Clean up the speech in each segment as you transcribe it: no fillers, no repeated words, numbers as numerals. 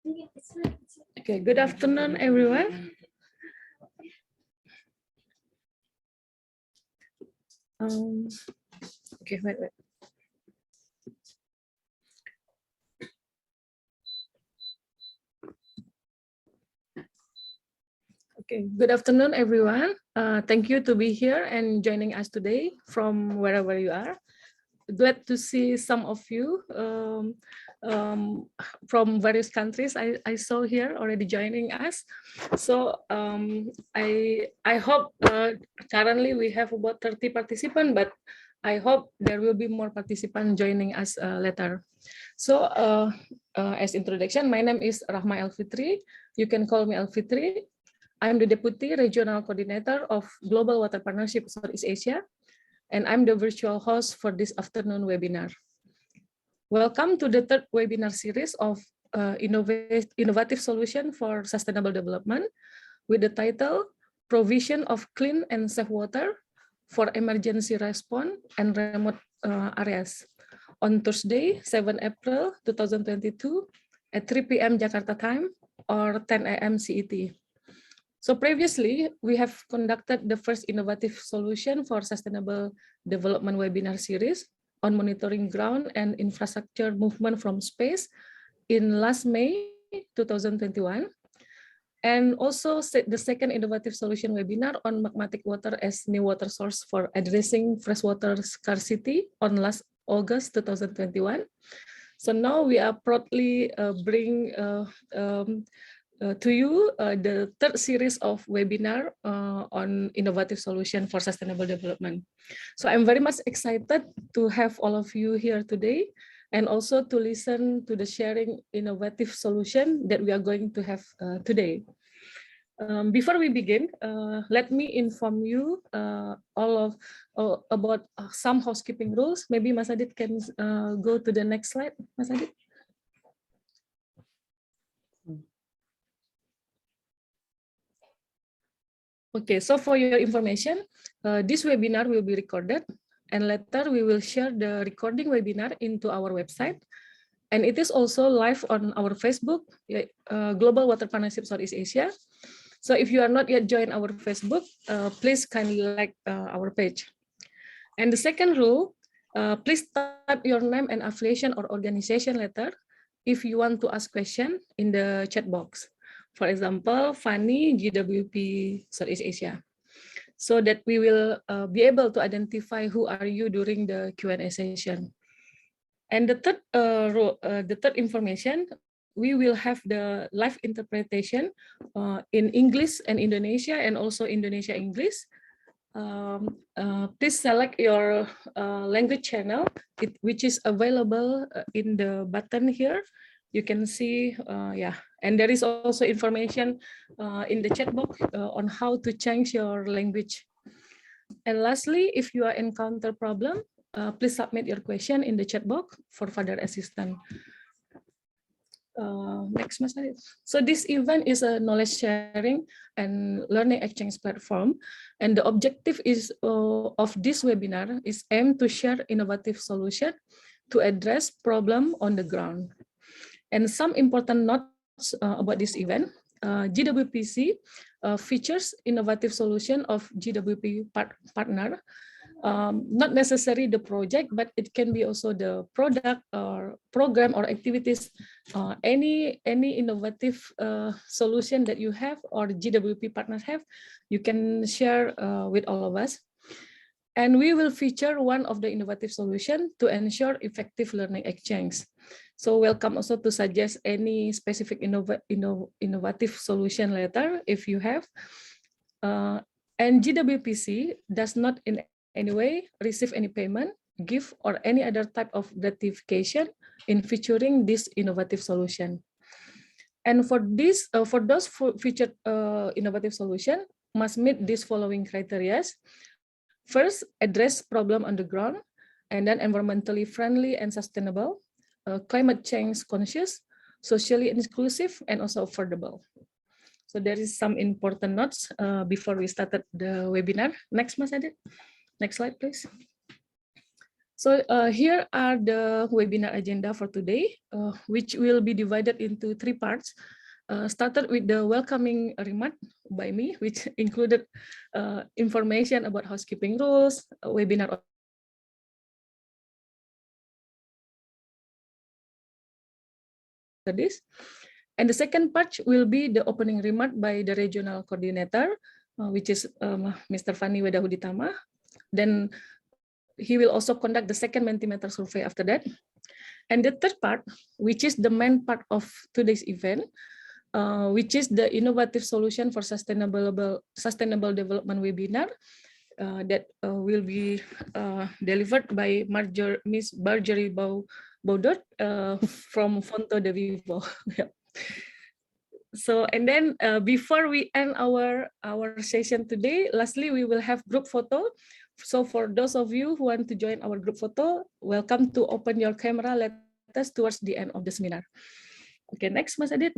Okay, good afternoon, everyone. Okay, wait. Okay, good afternoon, everyone. Thank you to be here and joining us today from wherever you are. Glad to see some of you from various countries I saw here already joining us. So I hope currently we have about 30 participants, but I hope there will be more participants joining us later. So as introduction, my name is Rahma Elfitri. You can call me Elfitri. I'm the Deputy Regional Coordinator of Global Water Partnership Southeast Asia, and I'm the virtual host for this afternoon webinar. Welcome to the third webinar series of Innovative Solution for Sustainable Development with the title Provision of Clean and Safe Water for Emergency Response and Remote Areas on Thursday, 7 April 2022 at 3 p.m. Jakarta time or 10 a.m. CET. So previously, we have conducted the first innovative solution for sustainable development webinar series on monitoring ground and infrastructure movement from space in last May 2021. And also the second innovative solution webinar on magmatic water as new water source for addressing freshwater scarcity on last August 2021. So now we are proudly bring to you the third series of webinar on innovative solution for sustainable development. So I'm very much excited to have all of you here today and also to listen to the sharing innovative solution that we are going to have today. Before we begin, let me inform you about some housekeeping rules. Maybe Mas Adit can go to the next slide, Mas Adit. Okay, so for your information, this webinar will be recorded and later we will share the recording webinar into our website. And it is also live on our Facebook, Global Water Partnership Southeast Asia. So if you are not yet joined our Facebook, please kindly like our page. And the second rule, please type your name and affiliation or organization letter if you want to ask question in the chat box. For example, Fanny, GWP Southeast Asia, so that we will be able to identify who are you during the Q&A session. And the third information, we will have the live interpretation in English and Indonesia and also Indonesia English. Please select your language channel, which is available in the button here. You can see, and there is also information in the chat box on how to change your language. And lastly, if you are encounter problem, please submit your question in the chat box for further assistance. Next, Mas Adit. So this event is a knowledge sharing and learning exchange platform, and the objective is of this webinar is aimed to share innovative solution to address problem on the ground. And some important notes about this event. GWPC features innovative solution of GWP partner. Not necessarily the project, but it can be also the product or program or activities, any innovative solution that you have or GWP partners have, you can share with all of us. And we will feature one of the innovative solutions to ensure effective learning exchange. So welcome also to suggest any specific innovative solution later if you have. And GWPC does not in any way receive any payment, gift, or any other type of gratification in featuring this innovative solution. And for this, for those featured innovative solution, must meet these following criteria. First, address problem on the ground, and then environmentally friendly and sustainable, climate change conscious, socially inclusive, and also affordable. So there is some important notes before we started the webinar. Next, Mas Adit. Next slide, please. So here are the webinar agenda for today, which will be divided into 3 parts. Started with the welcoming remark by me, which included information about housekeeping rules, webinar this. And the second part will be the opening remark by the regional coordinator, which is Mr. Fani Wedahuditama. Then he will also conduct the second Mentimeter survey after that. And the third part, which is the main part of today's event, which is the innovative solution for sustainable development webinar that will be delivered by Miss Marjorie Boudaud from Fonto de Vivo. So, and then before we end our session today, lastly, we will have group photo. So for those of you who want to join our group photo, welcome to open your camera latest towards the end of the seminar. Okay, next, Mas Adit.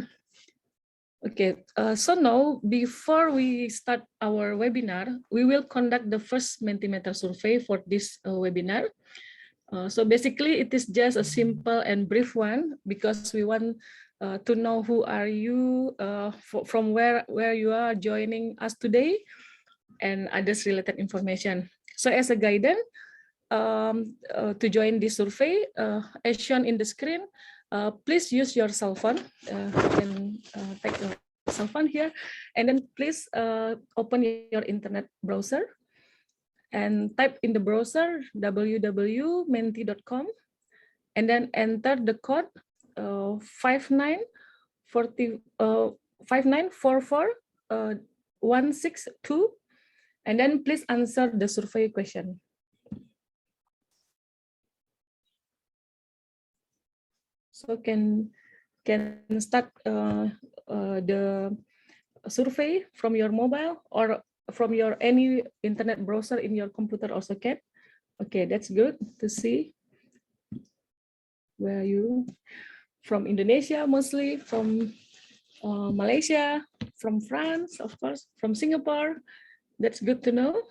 Okay, so now before we start our webinar, we will conduct the first Mentimeter survey for this webinar. So basically, it is just a simple and brief one because we want to know who are you, from where you are joining us today, and others related information. So as a guidance to join this survey, as shown in the screen, please use your cell phone. You can take your cell phone here, and then please open your internet browser and type in the browser www.menti.com, and then enter the code 5944162, and then please answer the survey question. So can start the survey from your mobile or from your any internet browser in your computer also can. Okay, that's good to see. Where are you? From Indonesia, mostly from Malaysia, from France, of course, from Singapore. That's good to know.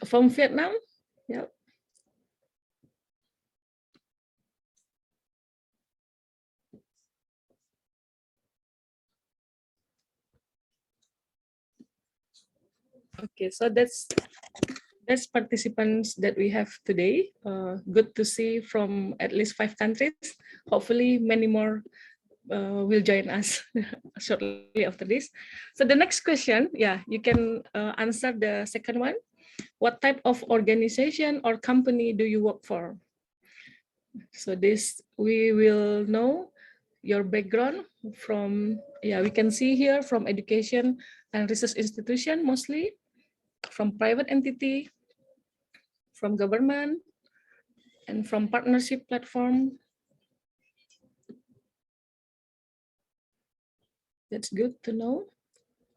From Vietnam, yeah. Okay, so that's participants that we have today. Good to see from at least 5 countries. Hopefully many more will join us shortly after this. So the next question, yeah, you can answer the second one. What type of organization or company do you work for? So this, we will know your background from, yeah, we can see here from education and research institution, mostly from private entity, from government, and from partnership platform. That's good to know.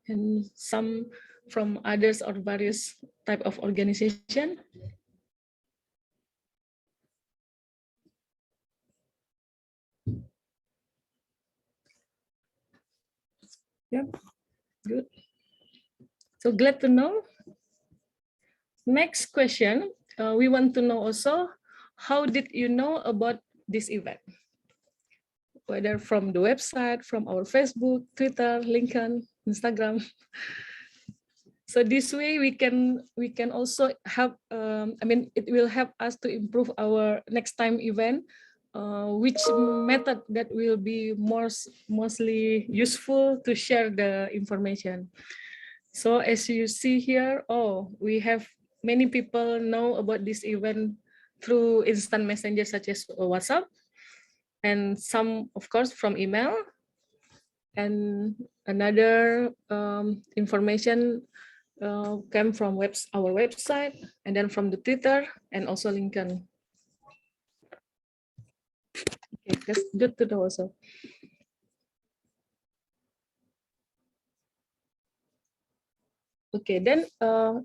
And some from others or various type of organization. Yeah, good. So glad to know. Next question, we want to know also, how did you know about this event? Whether from the website, from our Facebook, Twitter, LinkedIn, Instagram. So this way we can also help. I mean, it will help us to improve our next time event. Which method that will be mostly useful to share the information. So as you see here, we have many people know about this event through instant messenger such as WhatsApp, and some, of course, from email, and another information came from our website, and then from the Twitter and also LinkedIn. Okay, that's good to know also. Okay, then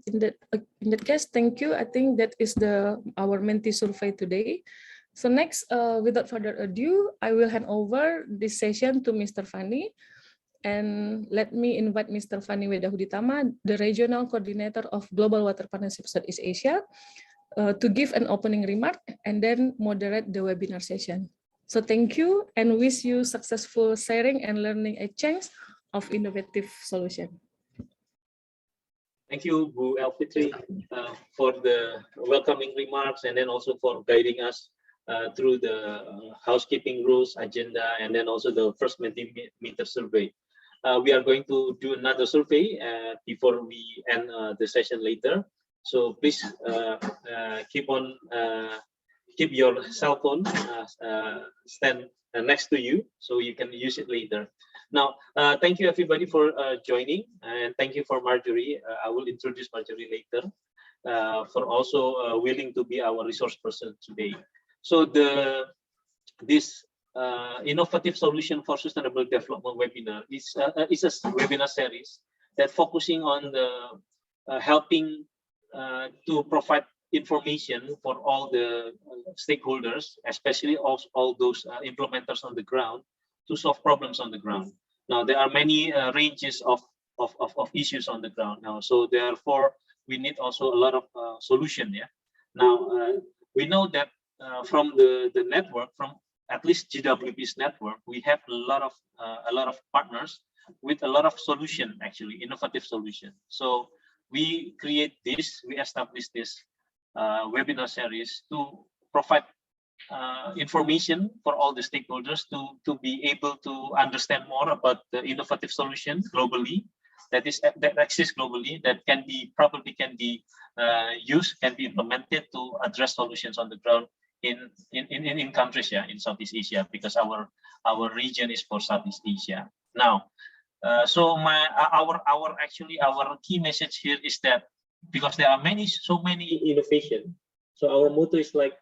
in that case, thank you. I think that is our Menti survey today. So next, without further ado, I will hand over this session to Mr. Fani. And let me invite Mr. Fani Wedahuditama, the Regional Coordinator of Global Water Partnership Southeast Asia, to give an opening remark and then moderate the webinar session. So thank you and wish you successful sharing and learning exchange of innovative solution. Thank you, Bu Elfitri, for the welcoming remarks and then also for guiding us through the housekeeping rules agenda and then also the first meter survey. We are going to do another survey before we end the session later. So please keep your cell phone stand next to you so you can use it later. Now, thank you everybody for joining, and thank you for Marjorie. I will introduce Marjorie later for also willing to be our resource person today. So this innovative solution for sustainable development webinar is a webinar series that focusing on the helping to provide information for all the stakeholders, especially all those implementers on the ground, to solve problems on the ground. Now there are many ranges of issues on the ground now, so therefore we need also a lot of solution. Yeah. Now we know that from the network, from at least GWP's network, we have a lot of partners with a lot of solution, actually innovative solution. So we establish this webinar series to provide information for all the stakeholders to be able to understand more about the innovative solution globally that exists globally, that probably can be used, can be implemented to address solutions on the ground in countries, yeah, in Southeast Asia, because our region is for Southeast Asia. Now, so our key message here is that because there are so many innovation, so our motto is like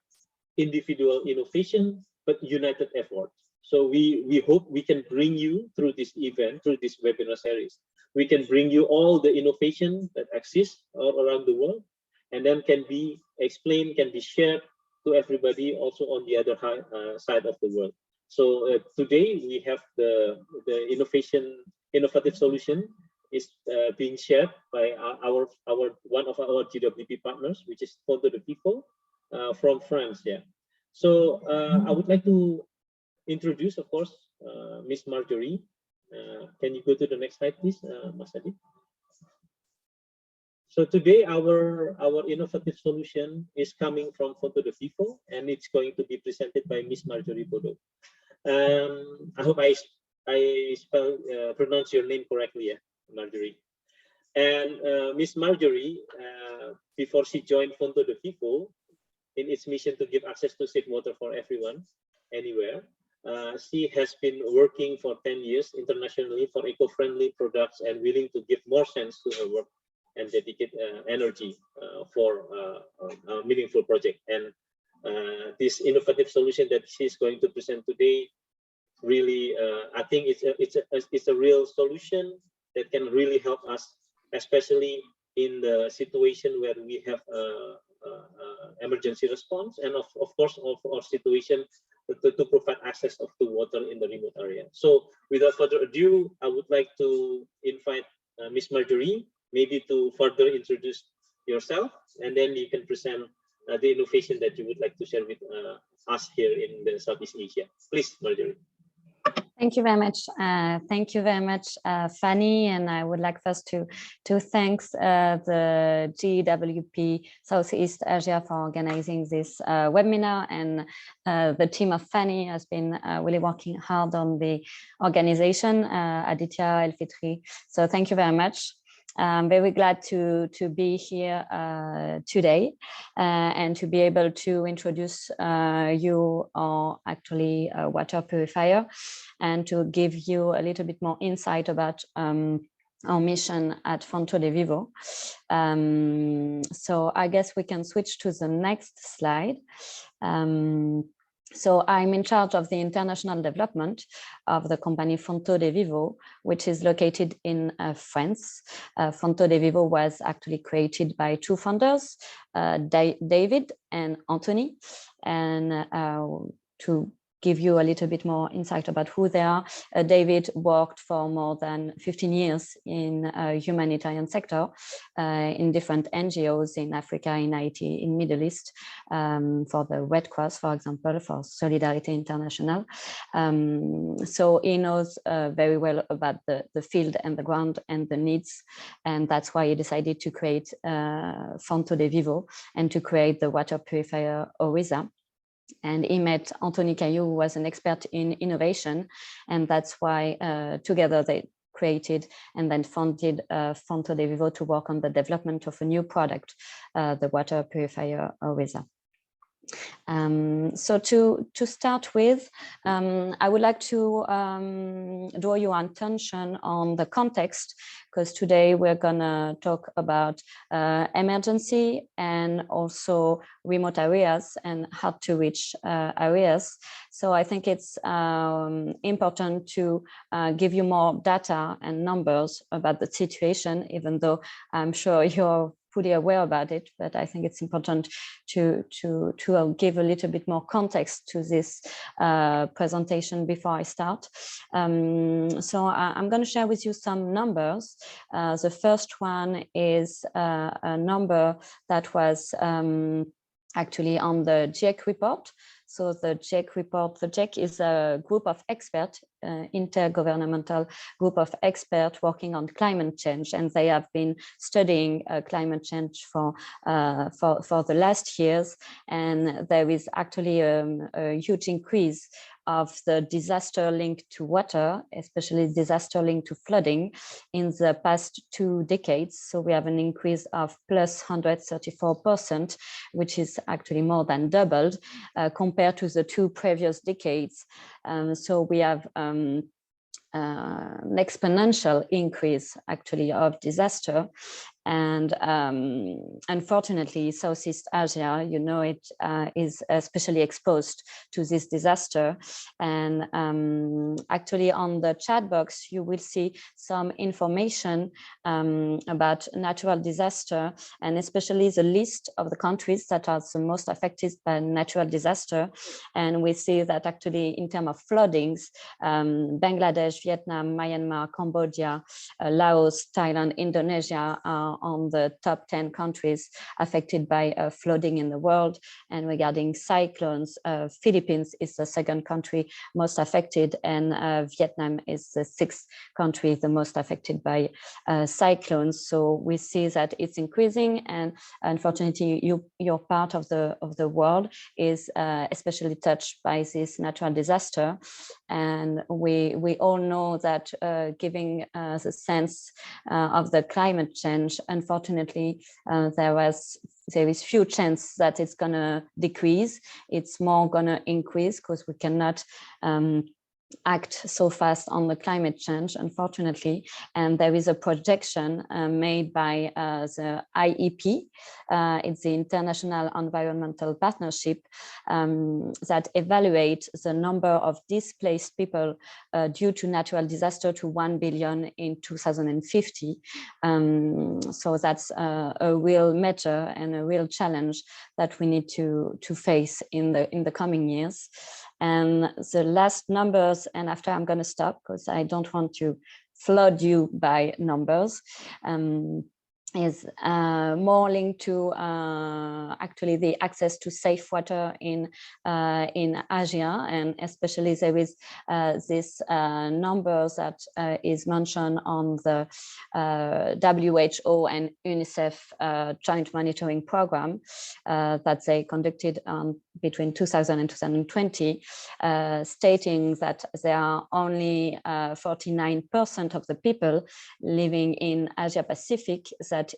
individual innovation but united effort. So we hope we can bring you through this event, through this webinar series, we can bring you all the innovation that exists all around the world, and then can be explained, can be shared to everybody also on the other side of the world. So today we have the innovative solution is being shared by one of our GWP partners, which is Fonto de Vivo from France. Yeah. So I would like to introduce, of course, Miss Marjorie. Can you go to the next slide, please, Mas Adi? So today our innovative solution is coming from Fonto de Vivo, and it's going to be presented by Miss Marjorie Boudaud. I hope I pronounce your name correctly, yeah, Marjorie. And Miss Marjorie, before she joined Fonto de Vivo, in its mission to give access to safe water for everyone, anywhere, she has been working for 10 years internationally for eco-friendly products and willing to give more sense to her work and dedicate energy for a meaningful project. And this innovative solution that she's going to present today, really, I think it's a real solution that can really help us, especially in the situation where we have emergency response, and of course of our situation to provide access of the water in the remote area. So without further ado, I would like to invite Miss Marjorie maybe to further introduce yourself, and then you can present the innovation that you would like to share with us here in the Southeast Asia. Please, Marjorie. Thank you very much. Thank you very much, Fanny. And I would like first to thank the GWP Southeast Asia for organizing this webinar, and the team of Fanny has been really working hard on the organization, Aditya, Elfitri. So thank you very much. I'm very glad to be here today and to be able to introduce you our actually water purifier, and to give you a little bit more insight about our mission at Fonto de Vivo. So I guess we can switch to the next slide. So I'm in charge of the international development of the company Fonto de Vivo, which is located in France. Fonto de Vivo was actually created by two founders, David and Anthony, and to give you a little bit more insight about who they are. David worked for more than 15 years in humanitarian sector in different NGOs in Africa, in Haiti, in Middle East, for the Red Cross, for example, for Solidarity International. So he knows very well about the field and the ground and the needs, and that's why he decided to create Fonto de Vivo and to create the water purifier ORISA. And he met Anthony Caillou, who was an expert in innovation, and that's why together they created and then funded Fonto de Vivo to work on the development of a new product, the water purifier ORISA. So to start with, I would like to draw your attention on the context, because today we're gonna talk about emergency and also remote areas and hard to reach areas. So I think it's important to give you more data and numbers about the situation, even though I'm sure you're fully aware about it, but I think it's important to give a little bit more context to this presentation before I start. So I'm going to share with you some numbers. The first one is a number that was actually on the GIEC report. So the GIEC report, the GIEC is a group of experts, intergovernmental group of experts working on climate change, and they have been studying climate change for the last years. And there is actually a huge increase of the disaster linked to water, especially disaster linked to flooding in the past 2 decades. So we have an increase of plus 134%, which is actually more than doubled compared to the 2 previous decades. So we have an exponential increase actually of disaster. And unfortunately, Southeast Asia, you know, it is especially exposed to this disaster. And actually on the chat box, you will see some information about natural disaster, and especially the list of the countries that are the most affected by natural disaster. And we see that actually in terms of floodings, Bangladesh, Vietnam, Myanmar, Cambodia, Laos, Thailand, Indonesia are on the top 10 countries affected by flooding in the world. And regarding cyclones, Philippines is the second country most affected, and Vietnam is the 6th country the most affected by cyclones. So we see that it's increasing, and unfortunately your part of the world is especially touched by this natural disaster. And we all know that giving the sense of the climate change, unfortunately, there is few chance that it's gonna decrease. It's more gonna increase, because we cannot act so fast on the climate change, unfortunately. And there is a projection made by the IEP, it's the International Environmental Partnership, that evaluates the number of displaced people due to natural disaster to 1 billion in 2050. So that's a real matter and a real challenge that we need to face in the coming years. And the last numbers, and after I'm going to stop because I don't want to flood you by numbers, is more linked to actually the access to safe water in Asia, and especially there is this numbers that is mentioned on the WHO and UNICEF joint monitoring program that they conducted between 2000 and 2020, stating that there are only 49% of the people living in Asia Pacific that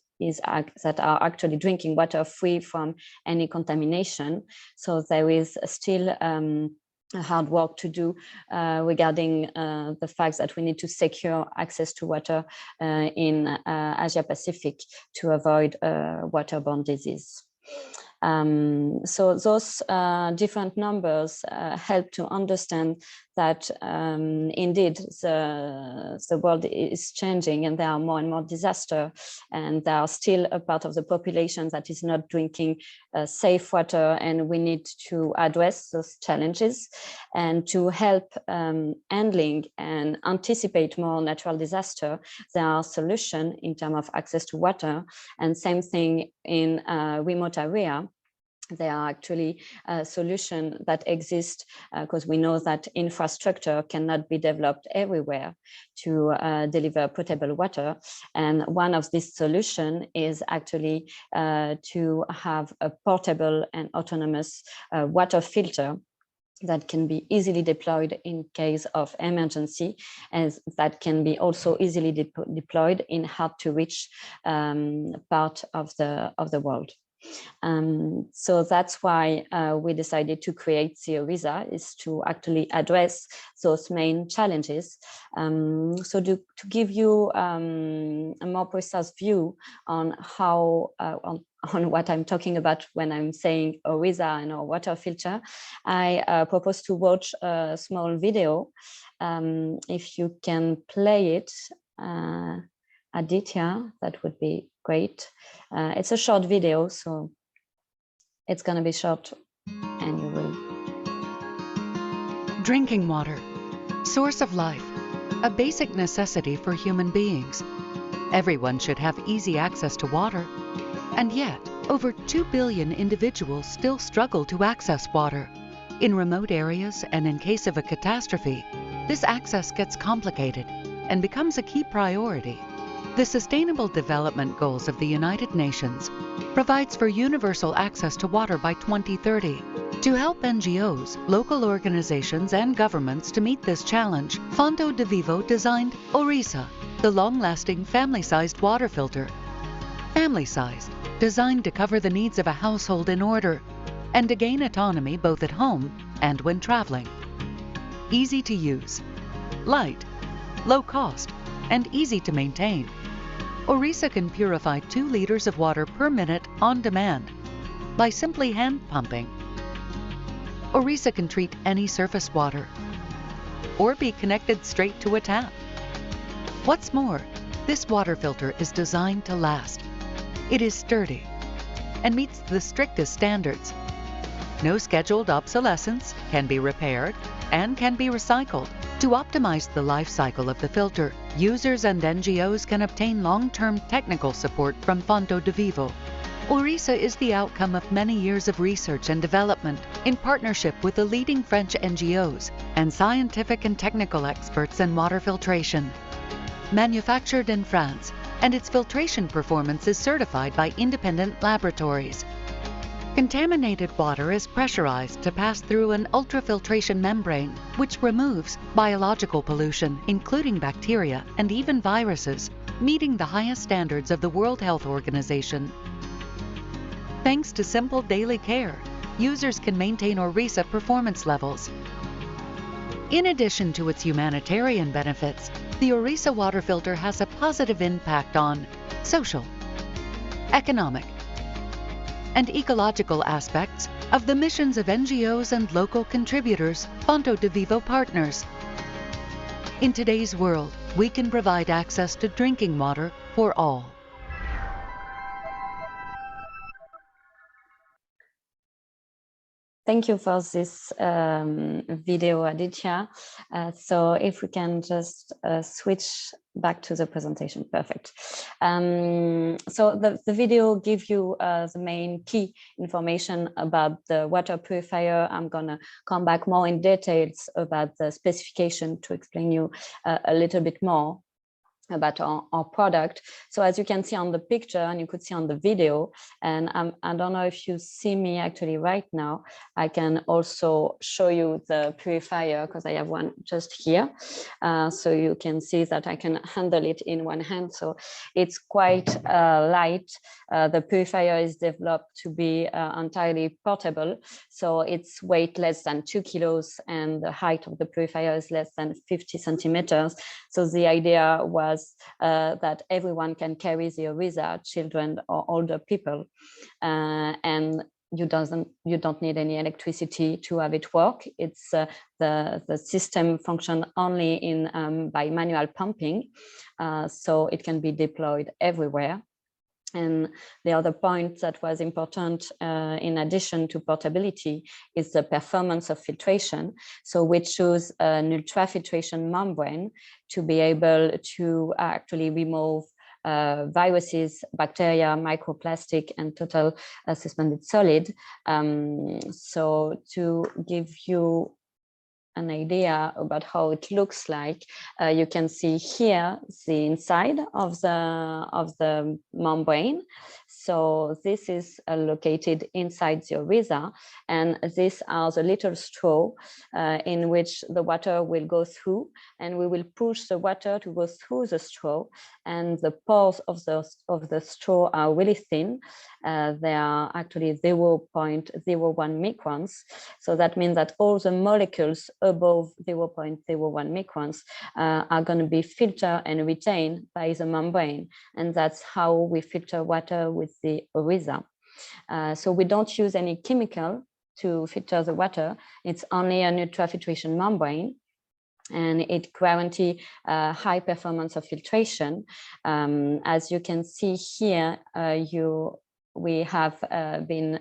are actually drinking water free from any contamination. So there is still hard work to do regarding the fact that we need to secure access to water in Asia Pacific to avoid waterborne disease. So those different numbers help to understand that indeed the world is changing and there are more and more disasters, and there are still a part of the population that is not drinking safe water, and we need to address those challenges and to help handling and anticipate more natural disaster. There are solutions in terms of access to water, and same thing in remote area. There are actually solutions that exist because we know that infrastructure cannot be developed everywhere to deliver potable water. And one of these solutions is actually to have a portable and autonomous water filter that can be easily deployed in case of emergency, as that can be also easily deployed in hard to reach part of the world. So that's why we decided to create the ORISA, is to actually address those main challenges. So to give you a more precise view on how on what I'm talking about when I'm saying ORISA and our water filter, I propose to watch a small video. If you can play it, Aditya, that would be great. It's a short video, so it's going to be short and you will. Drinking water, source of life, a basic necessity for human beings. Everyone should have easy access to water. And yet, over 2 billion individuals still struggle to access water. In remote areas and in case of a catastrophe, this access gets complicated and becomes a key priority. The Sustainable Development Goals of the United Nations provides for universal access to water by 2030. To help NGOs, local organizations, and governments to meet this challenge, Fonto de Vivo designed ORISA, the long-lasting family-sized water filter. Family-sized, designed to cover the needs of a household in order and to gain autonomy both at home and when traveling. Easy to use, light, low cost, and easy to maintain. ORISA can purify 2 liters of water per minute on demand by simply hand pumping. ORISA can treat any surface water or be connected straight to a tap. What's more, this water filter is designed to last. It is sturdy and meets the strictest standards. No scheduled obsolescence, can be repaired, and can be recycled. To optimize the life cycle of the filter, users and NGOs can obtain long-term technical support from Fonto de Vivo. ORISA is the outcome of many years of research and development in partnership with the leading French NGOs and scientific and technical experts in water filtration. Manufactured in France, and its filtration performance is certified by independent laboratories. Contaminated water is pressurized to pass through an ultrafiltration membrane, which removes biological pollution, including bacteria and even viruses, meeting the highest standards of the World Health Organization. Thanks to simple daily care, users can maintain ORISA performance levels. In addition to its humanitarian benefits, the ORISA water filter has a positive impact on social, economic, and ecological aspects of the missions of NGOs and local contributors, Fonto de Vivo partners. In today's world, we can provide access to drinking water for all. Thank you for this video, Aditya. So if we can just switch back to the presentation, perfect. So the video gives you the main key information about the water purifier. I'm gonna come back more in details about the specification to explain you a little bit more about our product. So as you can see on the picture, and you could see on the video, and I don't know if you see me actually right now, I can also show you the purifier because I have one just here. So you can see that I can handle it in one hand. So it's quite light. The purifier is developed to be entirely portable. So it's weight less than 2 kilos and the height of the purifier is less than 50 centimeters. So the idea was that everyone can carry the ORISA, children or older people. And you don't need any electricity to have it work. It's the system function only in by manual pumping, so it can be deployed everywhere. And the other point that was important in addition to portability is the performance of filtration. So we choose an ultrafiltration membrane to be able to actually remove viruses, bacteria, microplastic, and total suspended solid. So to give you an idea about how it looks like, you can see here the inside of the membrane. So this is located inside the ORISA, and these are the little straw in which the water will go through, and we will push the water to go through the straw, and the pores of the straw are really thin. They are actually 0.01 microns. So that means that all the molecules above 0.01 microns are going to be filtered and retained by the membrane. And that's how we filter water with the ORISA. So we don't use any chemical to filter the water. It's only an ultrafiltration membrane, and it guarantees high performance of filtration. As you can see here, we have been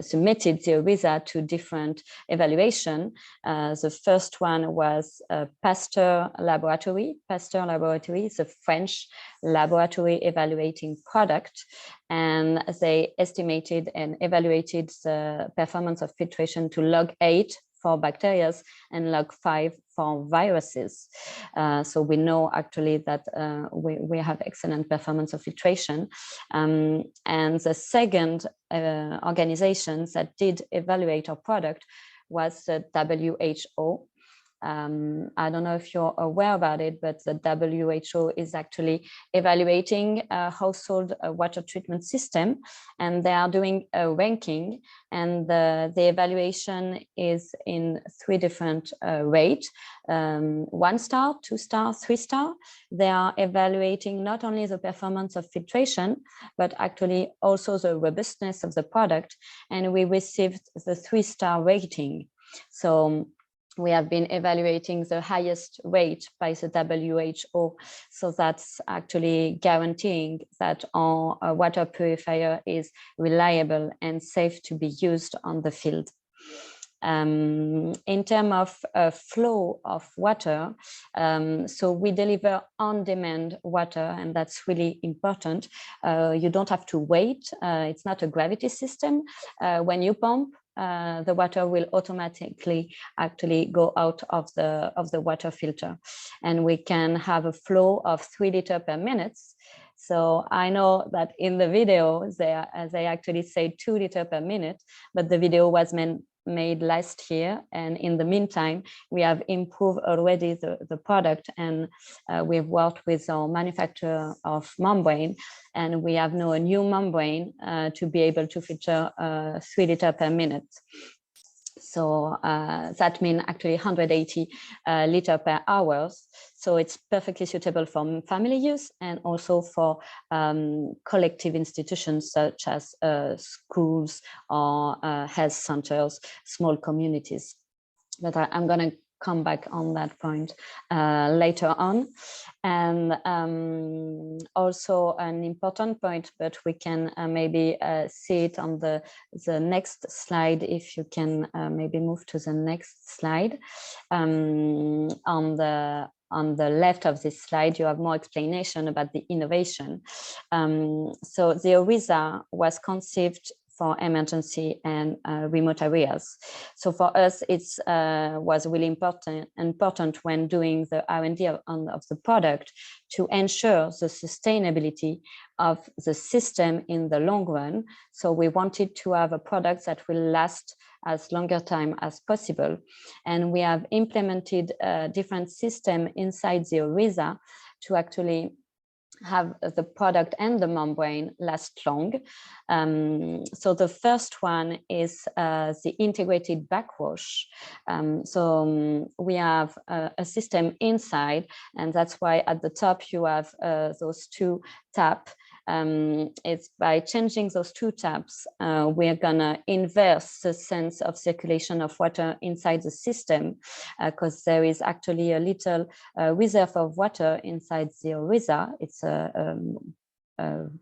submitted the ORISA to different evaluation. The first one was Pasteur Laboratory. Pasteur Laboratory is a French laboratory evaluating product, and they estimated and evaluated the performance of filtration to log 8 for bacteria and log 5 for viruses. So we know actually that we have excellent performance of filtration. And the second organization that did evaluate our product was the WHO. I don't know if you're aware about it, but the WHO is actually evaluating a household water treatment system, and they are doing a ranking, and the evaluation is in 3 different rates, 1 star, 2 star, 3 star. They are evaluating not only the performance of filtration, but actually also the robustness of the product, and we received the 3-star rating. So we have been evaluating the highest rate by the WHO. So that's actually guaranteeing that our water purifier is reliable and safe to be used on the field. In terms of flow of water, so we deliver on-demand water, and that's really important. You don't have to wait. It's not a gravity system. When you pump, the water will automatically actually go out of the water filter, and we can have a flow of 3 liters per minute. So I know that in the video they actually say 2 liters per minute, but the video was made last year, and in the meantime we have improved already the product, and we've worked with our manufacturer of membrane, and we have now a new membrane to be able to filter 3 liters per minute. So that means actually 180 liters per hour. So it's perfectly suitable for family use and also for collective institutions such as schools or health centers, small communities. But I'm going to come back on that point later on. And also an important point, but we can maybe see it on the next slide, if you can maybe move to the next slide. On the left of this slide, you have more explanation about the innovation. So the ORISA was conceived for emergency and remote areas. So for us, it was really important when doing the R&D of the product to ensure the sustainability of the system in the long run. So we wanted to have a product that will last as longer time as possible. And we have implemented a different system inside the ORISA to actually have the product and the membrane last long. So the first one is the integrated backwash. We have a system inside, and that's why at the top you have those 2 taps it's by changing those two taps, we're gonna inverse the sense of circulation of water inside the system, because there is actually a little reserve of water inside the ORISA. It's a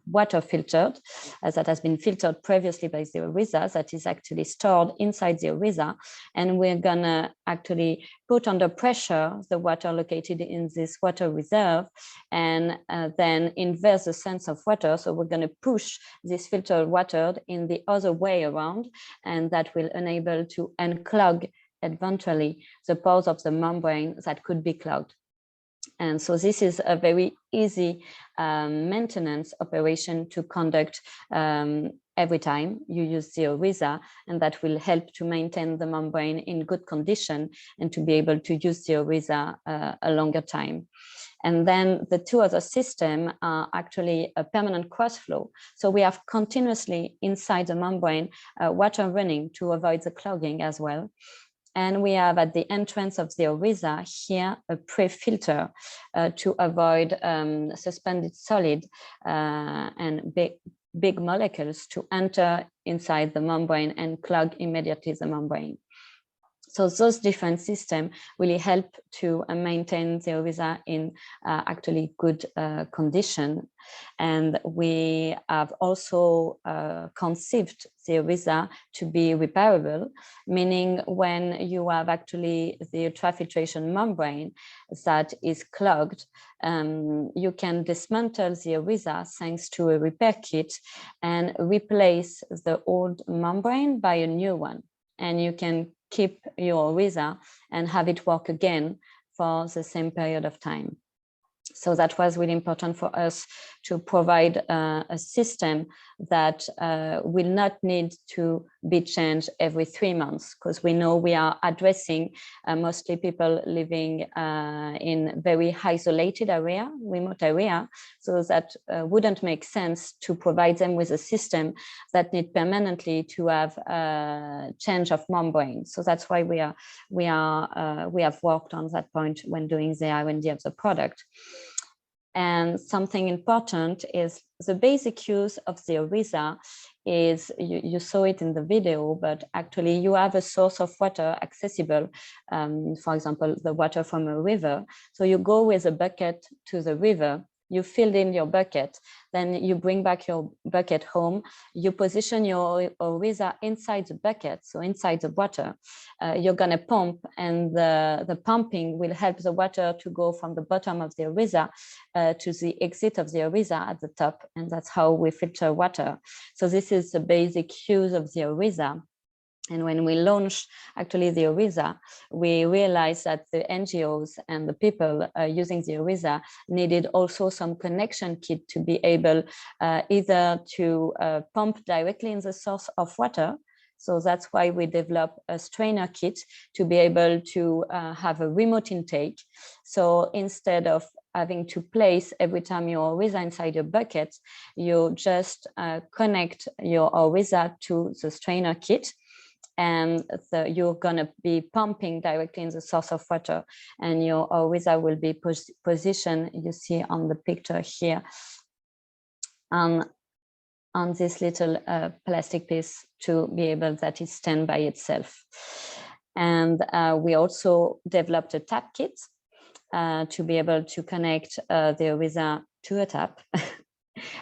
water filtered that has been filtered previously by the ORISA that is actually stored inside the ORISA, and we're gonna actually put under pressure the water located in this water reserve and then inverse the sense of water. So we're gonna push this filtered water in the other way around, and that will enable to unclog eventually the pores of the membrane that could be clogged. And so this is a very easy maintenance operation to conduct every time you use the ORISA, and that will help to maintain the membrane in good condition and to be able to use the ORISA a longer time. And then the two other systems are actually a permanent cross flow. So we have continuously inside the membrane water running to avoid the clogging as well. And we have at the entrance of the ORISA here a pre-filter to avoid suspended solid and big molecules to enter inside the membrane and clog immediately the membrane. So those different systems really help to maintain the ORISA in actually good condition. And we have also conceived the ORISA to be repairable, meaning when you have actually the ultrafiltration membrane that is clogged, you can dismantle the ORISA thanks to a repair kit and replace the old membrane by a new one. And you can keep your ORISA and have it work again for the same period of time. So that was really important for us to provide a system that will not need to be changed every 3 months, because we know we are addressing mostly people living in very isolated area, remote area, so that wouldn't make sense to provide them with a system that need permanently to have a change of membrane. So that's why we have worked on that point when doing the R&D of the product. And something important is the basic use of the ORISA is, you saw it in the video, but actually you have a source of water accessible, for example, the water from a river. So you go with a bucket to the river, you fill in your bucket, then you bring back your bucket home, you position your ORISA inside the bucket, so inside the water. You're gonna pump, and the pumping will help the water to go from the bottom of the ORISA to the exit of the ORISA at the top, and that's how we filter water. So this is the basic use of the ORISA. And when we launched actually the ORISA, we realized that the NGOs and the people using the ORISA needed also some connection kit to be able either to pump directly in the source of water. So that's why we developed a strainer kit to be able to have a remote intake. So instead of having to place every time your ORISA inside your bucket, you just connect your ORISA to the strainer kit, and you're going to be pumping directly in the source of water, and your ORISA will be positioned, you see on the picture here, on this little plastic piece to be able that it stand by itself. And we also developed a tap kit to be able to connect the ORISA to a tap.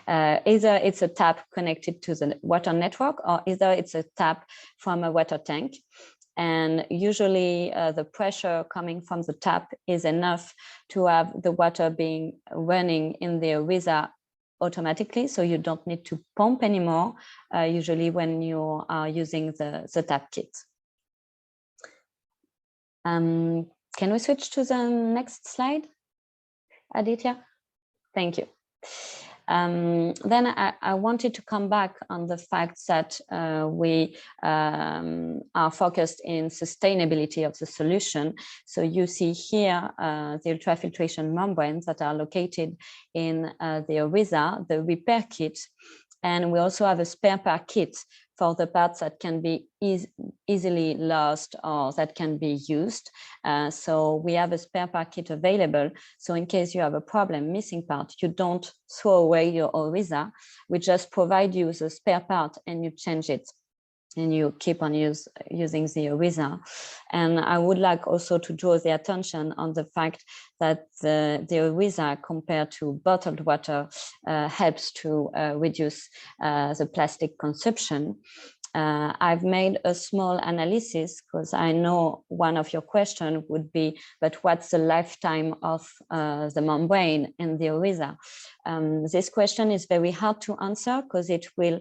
Either it's a tap connected to the water network, or either it's a tap from a water tank. And usually the pressure coming from the tap is enough to have the water being running in the ORISA automatically, so you don't need to pump anymore, usually when you are using the tap kit. Can we switch to the next slide, Aditya? Thank you. Then I wanted to come back on the fact that we are focused in sustainability of the solution. So you see here the ultrafiltration membranes that are located in the ORISA, the repair kit. And we also have a spare part kit for the parts that can be easily lost or that can be used. So we have a spare part kit available. So in case you have a problem, missing part, you don't throw away your ORISA. We just provide you the spare part and you change it, and you keep on using the ORISA. And I would like also to draw the attention on the fact that the ORISA compared to bottled water helps to reduce the plastic consumption. I've made a small analysis because I know one of your questions would be, but what's the lifetime of the membrane in the ORISA? This question is very hard to answer because it will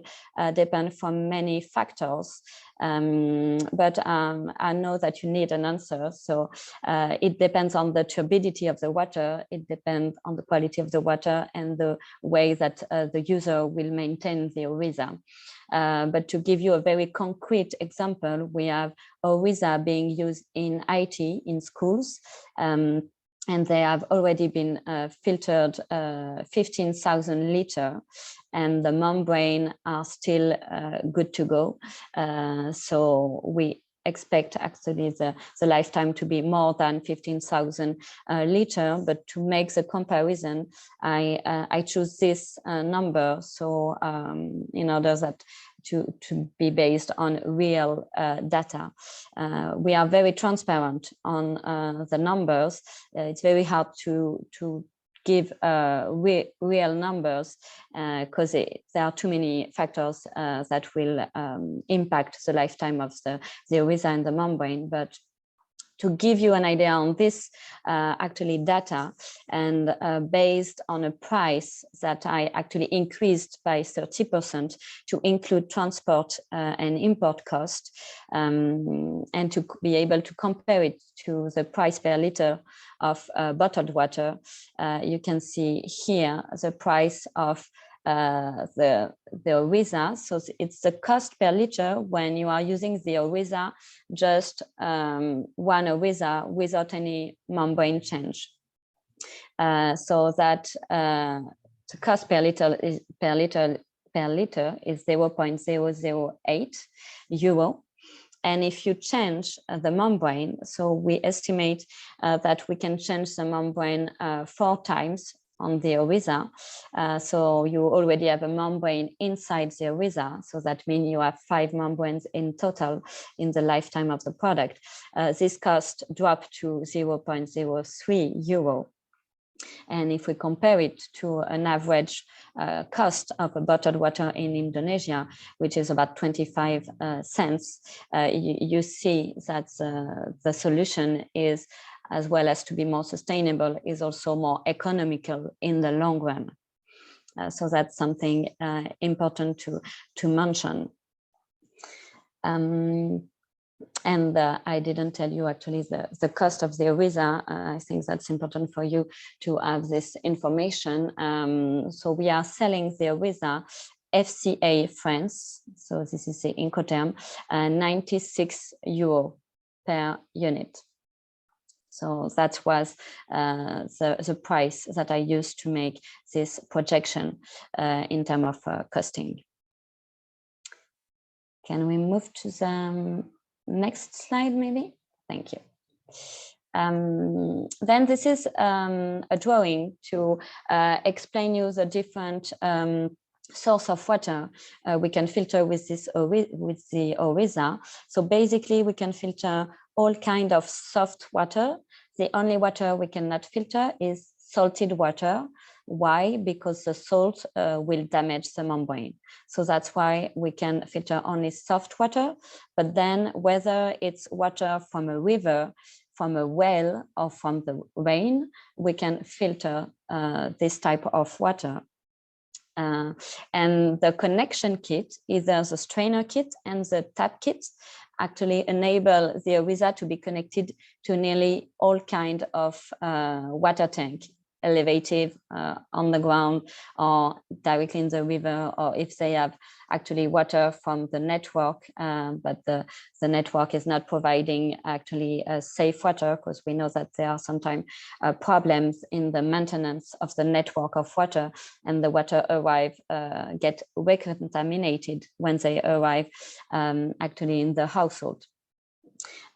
depend from many factors. But I know that you need an answer. So it depends on the turbidity of the water. It depends on the quality of the water and the way that the user will maintain the ORISA. But to give you a very concrete example, we have ORISA being used in IT in schools. And they have already been filtered 15,000 liters, and the membrane are still good to go. So we expect actually the lifetime to be more than 15,000 liters. But to make the comparison, I choose this number. So in order that to be based on real data. We are very transparent on the numbers. It's very hard to give real numbers because there are too many factors that will impact the lifetime of the ORISA and the membrane. But to give you an idea on this actually data, and based on a price that I actually increased by 30% to include transport and import cost, and to be able to compare it to the price per liter of bottled water, you can see here the price of the ORISA. So it's the cost per liter when you are using the ORISA, just one ORISA without any membrane change. So that the cost per liter is 0.008 euro. And if you change the membrane, so we estimate that we can change the membrane 4 times on the ORISA. So you already have a membrane inside the ORISA. So that means you have 5 membranes in total in the lifetime of the product. This cost dropped to 0.03 euro. And if we compare it to an average cost of a bottled water in Indonesia, which is about 25 cents, you see that the solution is, as well as to be more sustainable, is also more economical in the long run. So that's something important to mention. And I didn't tell you actually the cost of the ORISA. I think that's important for you to have this information. So we are selling the ORISA FCA France, so this is the Incoterm, 96 euro per unit. So that was the price that I used to make this projection in terms of costing. Can we move to the next slide, maybe? Thank you. Then this is a drawing to explain you the different source of water we can filter with the ORISA. So basically, we can filter all kind of soft water. The only water we cannot filter is salted water. Why? Because the salt will damage the membrane. So that's why we can filter only soft water. But then whether it's water from a river, from a well, or from the rain, we can filter this type of water. And the connection kit, either the strainer kit and the tap kit, actually enable the ORISA to be connected to nearly all kind of water tank elevated on the ground or directly in the river, or if they have actually water from the network, but the network is not providing actually safe water, because we know that there are sometimes problems in the maintenance of the network of water, and the water get recontaminated when they arrive actually in the household.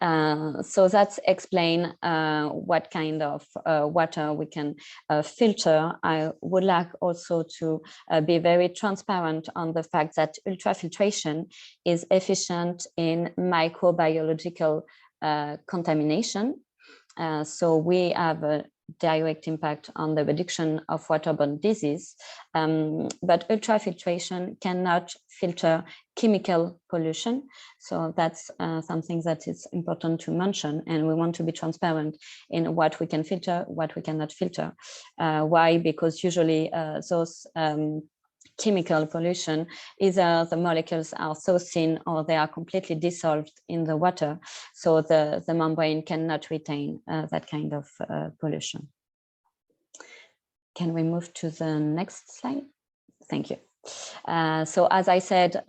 So that's explain what kind of water we can filter. I would like also to be very transparent on the fact that ultrafiltration is efficient in microbiological contamination. So we have a direct impact on the reduction of waterborne disease, but ultrafiltration cannot filter chemical pollution. So that's something that is important to mention, and we want to be transparent in what we can filter, what we cannot filter. Why? Because usually those chemical pollution, either the molecules are so thin or they are completely dissolved in the water, so the membrane cannot retain that kind of pollution. Can we move to the next slide? Thank you. So as I said,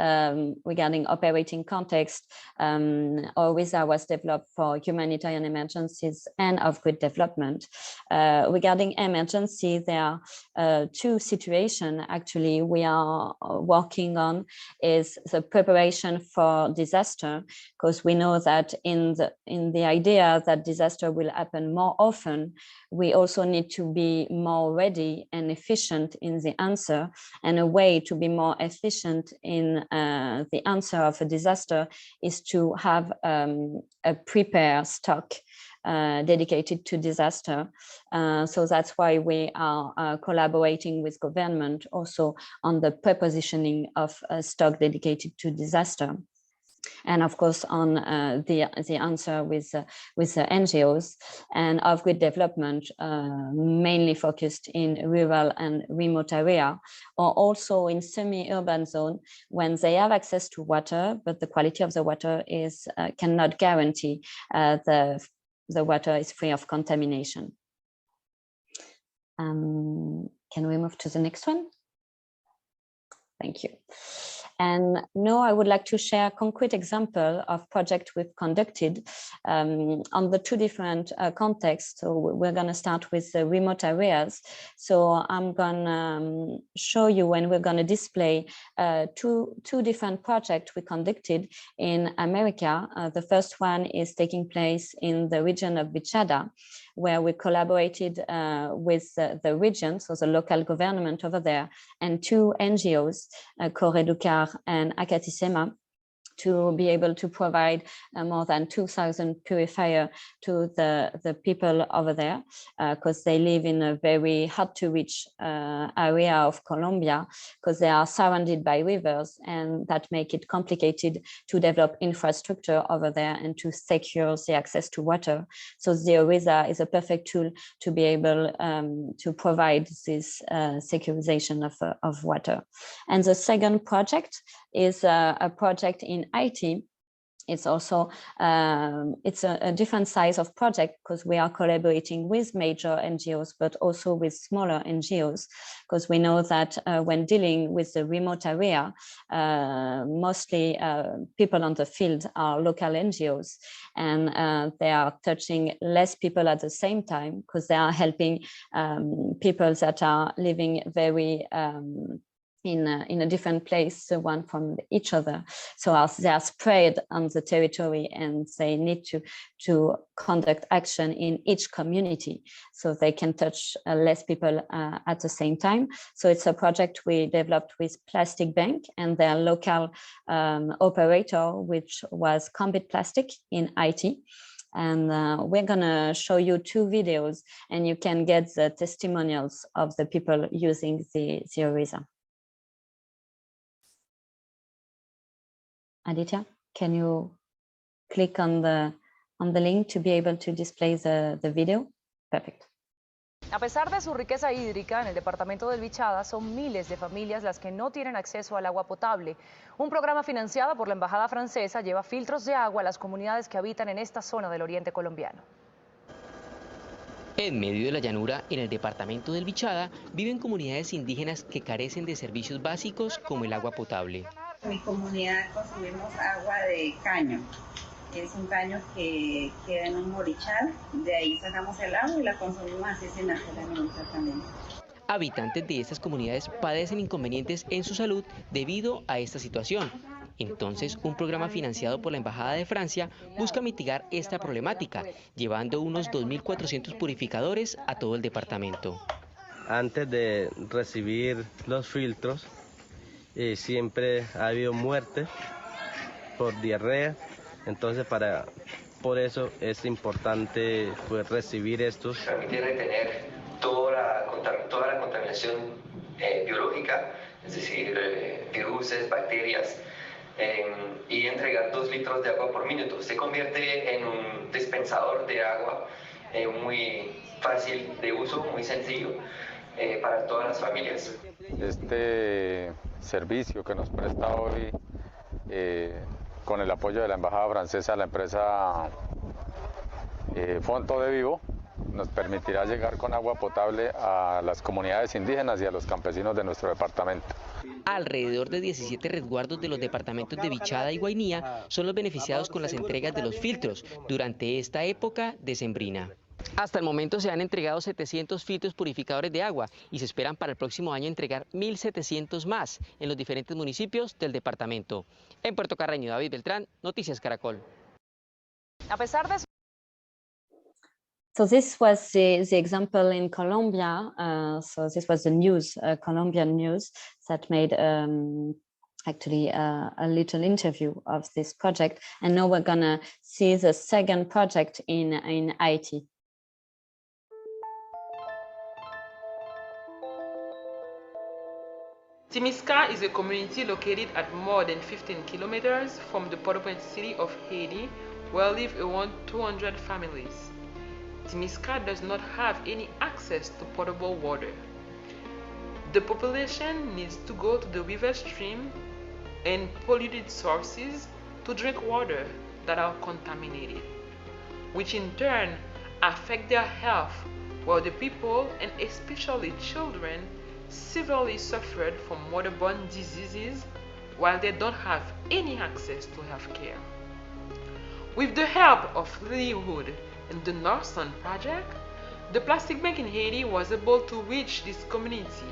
regarding operating context, ORISA was developed for humanitarian emergencies and off-grid development. Regarding emergency, there are two situations actually we are working on. Is the preparation for disaster, because we know that in the idea that disaster will happen more often, we also need to be more ready and efficient in the answer, and a way to be more efficient in the answer of a disaster is to have a prepared stock dedicated to disaster. So that's why we are collaborating with government also on the prepositioning of a stock dedicated to disaster. And of course on the answer with the NGOs, and off-grid development mainly focused in rural and remote area, or also in semi-urban zone when they have access to water, but the quality of the water is cannot guarantee the water is free of contamination. Can we move to the next one? Thank you. And now I would like to share a concrete example of project we've conducted on the two different contexts. So we're going to start with the remote areas. So I'm going to show you, and we're going to display two different projects we conducted in America. The first one is taking place in the region of Vichada, where we collaborated with the region, so the local government over there, and two NGOs, Corredukar and Akatisema, to be able to provide more than 2,000 purifiers to the people over there, because they live in a very hard to reach area of Colombia, because they are surrounded by rivers, and that make it complicated to develop infrastructure over there and to secure the access to water. So the ORISA is a perfect tool to be able to provide this securization of water. And the second project is a project in IT. It's also it's a different size of project, because we are collaborating with major NGOs, but also with smaller NGOs, because we know that when dealing with the remote area, mostly people on the field are local NGOs, and they are touching less people at the same time, because they are helping people that are living very in a different place, one from each other. So as they are spread on the territory, and they need to conduct action in each community, so they can touch less people at the same time. So it's a project we developed with Plastic Bank and their local operator, which was Combat Plastic in IT. And we're gonna show you two videos, and you can get the testimonials of the people using the ORISA. Aditya, can you click on the link to be able to display the video? Perfect. A pesar de su riqueza hídrica, en el departamento del Vichada son miles de familias las que no tienen acceso al agua potable. Un programa financiado por la Embajada Francesa lleva filtros de agua a las comunidades que habitan en esta zona del oriente colombiano. En medio de la llanura, en el departamento del Vichada, viven comunidades indígenas que carecen de servicios básicos como el agua potable. En mi comunidad consumimos agua de caño. Es un caño que queda en un morichal, de ahí sacamos el agua y la consumimos así sin hacer ningún tratamiento. Habitantes de estas comunidades padecen inconvenientes en su salud debido a esta situación. Entonces, un programa financiado por la Embajada de Francia busca mitigar esta problemática, llevando unos 2.400 purificadores a todo el departamento. Antes de recibir los filtros, siempre ha habido muerte por diarrea, entonces por eso es importante pues, recibir estos. Permite retener toda la contaminación biológica, es decir, virus, bacterias, y entregar 2 litros de agua por minuto. Se convierte en un dispensador de agua muy fácil de uso, muy sencillo para todas las familias. Este servicio que nos presta hoy con el apoyo de la Embajada Francesa, la empresa Fonto de Vivo, nos permitirá llegar con agua potable a las comunidades indígenas y a los campesinos de nuestro departamento. Alrededor de 17 resguardos de los departamentos de Vichada y Guainía son los beneficiados con las entregas de los filtros durante esta época decembrina. Hasta el momento se han entregado 700 filtros purificadores de agua y se esperan para el próximo año entregar 1.700 más en los diferentes municipios del departamento. En Puerto Carreño, David Beltrán, Noticias Caracol. A pesar de So this was the example in Colombia. So this was the news, Colombian news, that made actually a little interview of this project. And now we're gonna see the second project in Haiti. Timisca is a community located at more than 15 kilometers from the Port-au-Prince city of Haiti, where live around 200 families. Timisca does not have any access to potable water. The population needs to go to the river stream and polluted sources to drink water that are contaminated, which in turn affect their health, while the people, and especially children, severely suffered from waterborne diseases while they don't have any access to health care. With the help of Lilyhood and the Northern Project, the Plastic Bank in Haiti was able to reach this community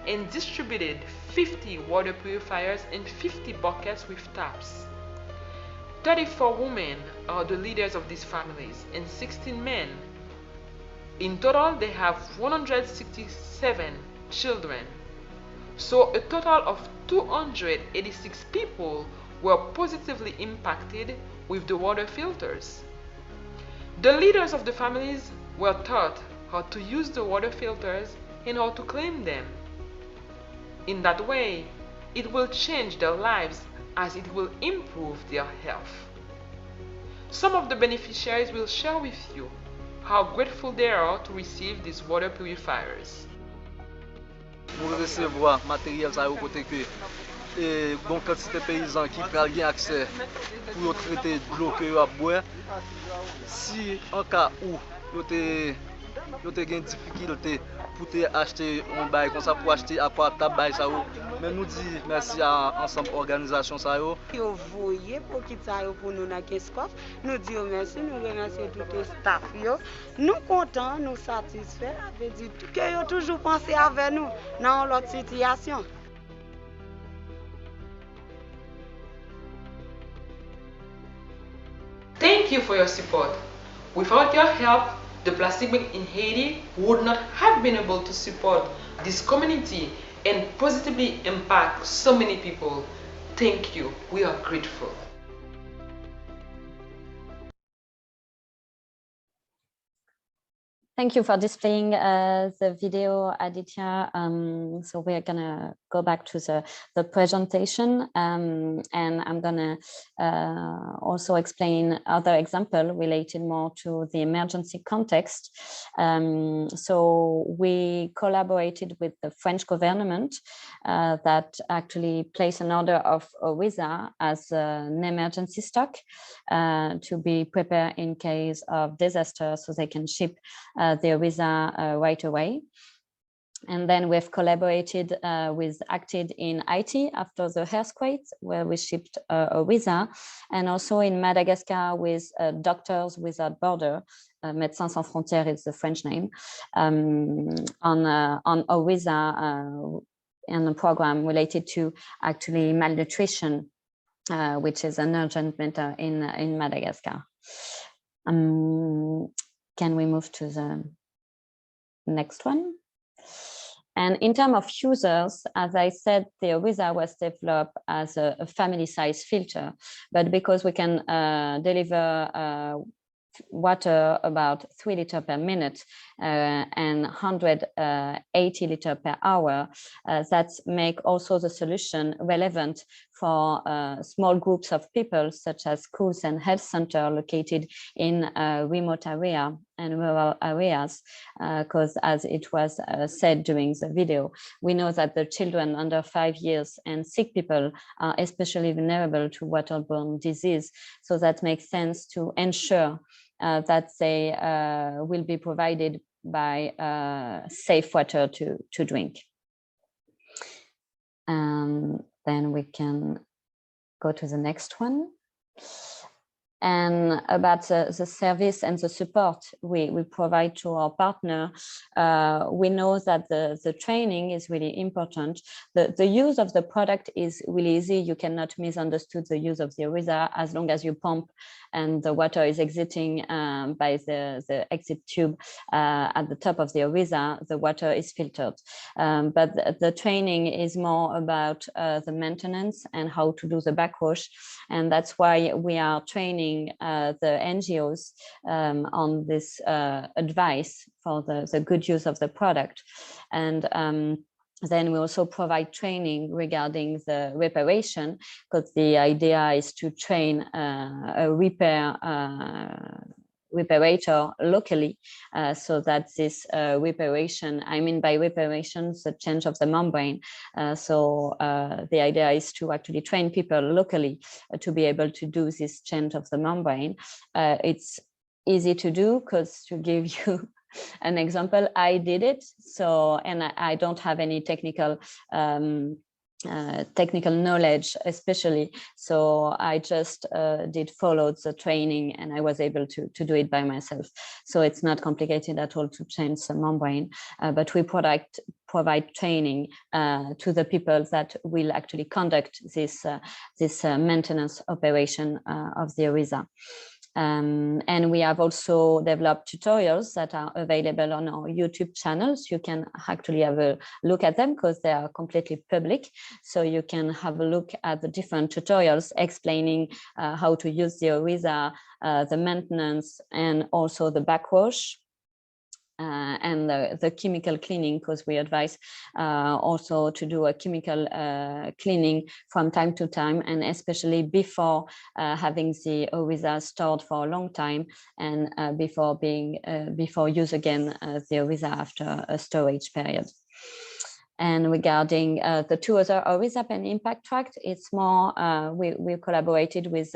and distributed 50 water purifiers and 50 buckets with taps. 34 women are the leaders of these families and 16 men. In total, they have 167 children. So a total of 286 people were positively impacted with the water filters. The leaders of the families were taught how to use the water filters and how to clean them. In that way, it will change their lives as it will improve their health. Some of the beneficiaries will share with you how grateful they are to receive these water purifiers. Nous recevoir matériel ça au côté que bon quantité paysans qui pral gen accès pour traiter de l'eau que a boire si en cas où yo te gen difficulté pour te acheter un bail comme ça pour acheter à quoi table bail ça mais nous dit merci à ensemble organisation ça yo voyez pour qui ça pour nous na Kescof nous dit merci nous remercions tout le staff yo nous contents nous satisfaits veut dire que yo toujours pensé avec nous dans l'autre situation. Thank you for your support. Without your help, the Plastic Bank in Haiti would not have been able to support this community and positively impact so many people. Thank you. We are grateful. Thank you for displaying the video, Aditya. So we're gonna go back to the presentation, and I'm gonna also explain other example related more to the emergency context. So we collaborated with the French government that actually placed an order of ORISA as an emergency stock to be prepared in case of disaster, so they can ship the ORISA right away. And then we've collaborated acted in Haiti after the earthquake, where we shipped ORISA, and also in Madagascar with Doctors Without Borders, Médecins Sans Frontières is the French name, on ORISA and a program related to actually malnutrition, which is an urgent matter in Madagascar. Can we move to the next one? And in terms of users, as I said, the ORISA was developed as a family size filter, but because we can deliver water about 3 liters per minute and 180 liters per hour, that make also the solution relevant for small groups of people, such as schools and health centers located in remote area and rural areas, because as it was said during the video, we know that the children under 5 years and sick people are especially vulnerable to waterborne disease. So that makes sense to ensure that they will be provided by safe water to drink. Then we can go to the next one. And about the service and the support we provide to our partner, we know that the training is really important. The use of the product is really easy. You cannot misunderstand the use of the ORISA as long as you pump and the water is exiting by the exit tube at the top of the ORISA, the water is filtered. But the training is more about the maintenance and how to do the backwash. And that's why we are training the NGOs on this advice for the good use of the product. And then we also provide training regarding the reparation, because the idea is to train a reparator locally, so that this reparation, I mean by reparations, the change of the membrane. So the idea is to actually train people locally to be able to do this change of the membrane. It's easy to do, because to give you an example, I did it. So, and I don't have any technical knowledge, especially. So I just did follow the training, and I was able to do it by myself. So it's not complicated at all to change the membrane, but we provide training to the people that will actually conduct this maintenance operation of the ORISA. And we have also developed tutorials that are available on our YouTube channels. You can actually have a look at them, because they are completely public. So you can have a look at the different tutorials explaining how to use the ORISA, the maintenance, and also the backwash. And the chemical cleaning, because we advise also to do a chemical cleaning from time to time, and especially before having the ORISA stored for a long time, and before use again the ORISA after a storage period. And regarding the two other ORISA and Impact Tract, it's more, we collaborated with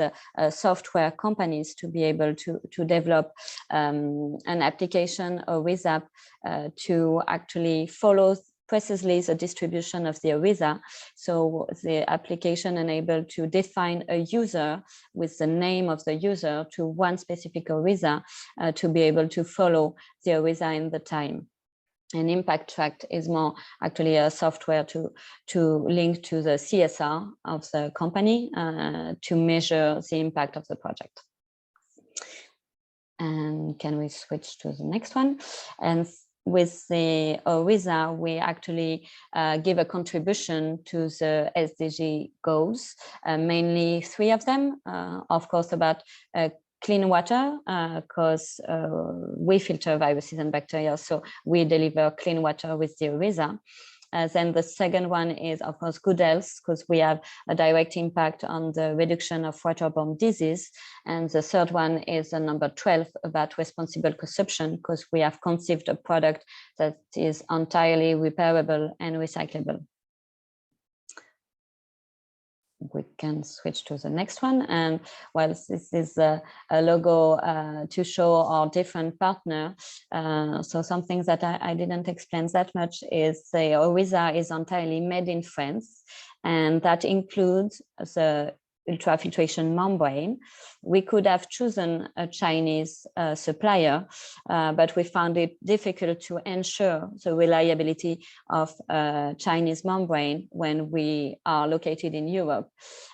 software companies to be able to develop an application ORISA to actually follow precisely the distribution of the ORISA. So the application enabled to define a user with the name of the user to one specific ORISA to be able to follow the ORISA in the time. And Impact Tract is more actually a software to link to the CSR of the company to measure the impact of the project. And can we switch to the next one? And with the ORISA, we actually give a contribution to the SDG goals, mainly 3 of them, of course, about clean water, because we filter viruses and bacteria, so we deliver clean water with the ORISA. Then the second one is, of course, good health, because we have a direct impact on the reduction of waterborne disease. And the third one is number 12, about responsible consumption, because we have conceived a product that is entirely repairable and recyclable. we can switch to the next one. And well, this is a logo to show our different partner. So something that I didn't explain that much is the ORISA is entirely made in France, and that includes the ultrafiltration membrane. We could have chosen a Chinese supplier, but we found it difficult to ensure the reliability of Chinese membrane when we are located in Europe,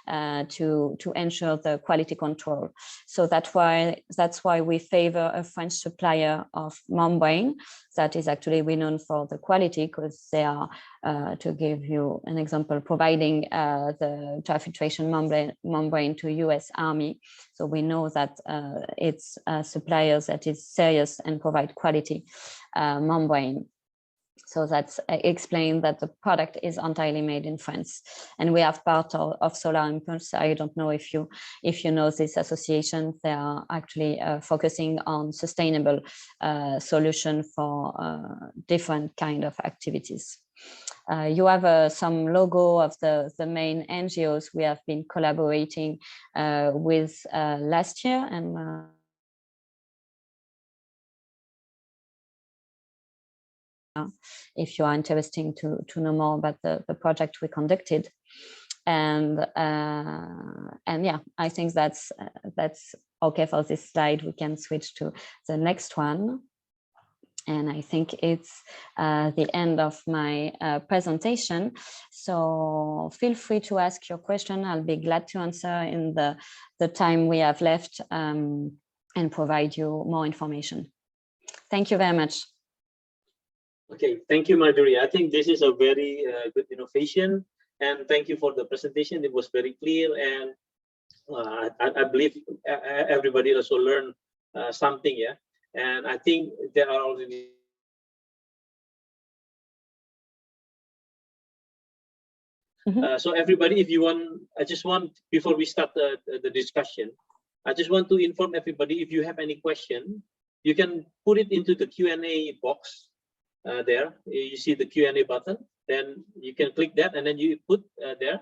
to ensure the quality control. So that's why we favor a French supplier of membrane that is actually renowned for the quality, because they are, to give you an example, providing the ultrafiltration membrane to US Army. So we know that it's suppliers that is serious and provide quality membrane. So that's explained that the product is entirely made in France. And we have part of Solar Impulse. I don't know if you know this association. They are actually focusing on sustainable solution for different kind of activities. You have some logo of the main NGOs we have been collaborating with last year, and if you are interested to know more about the project we conducted. And yeah, I think that's okay for this slide. We can switch to the next one. And I think it's the end of my presentation. So feel free to ask your question. I'll be glad to answer in the time we have left, and provide you more information. Thank you very much. Okay, thank you, Marjorie. I think this is a very good innovation, and thank you for the presentation. It was very clear, and I believe everybody also learned something, yeah. And I think there are already so everybody, if you want, I just want, before we start the discussion, I just want to inform everybody, if you have any question, you can put it into the Q&A box. There you see the Q&A button, then you can click that and then you put there.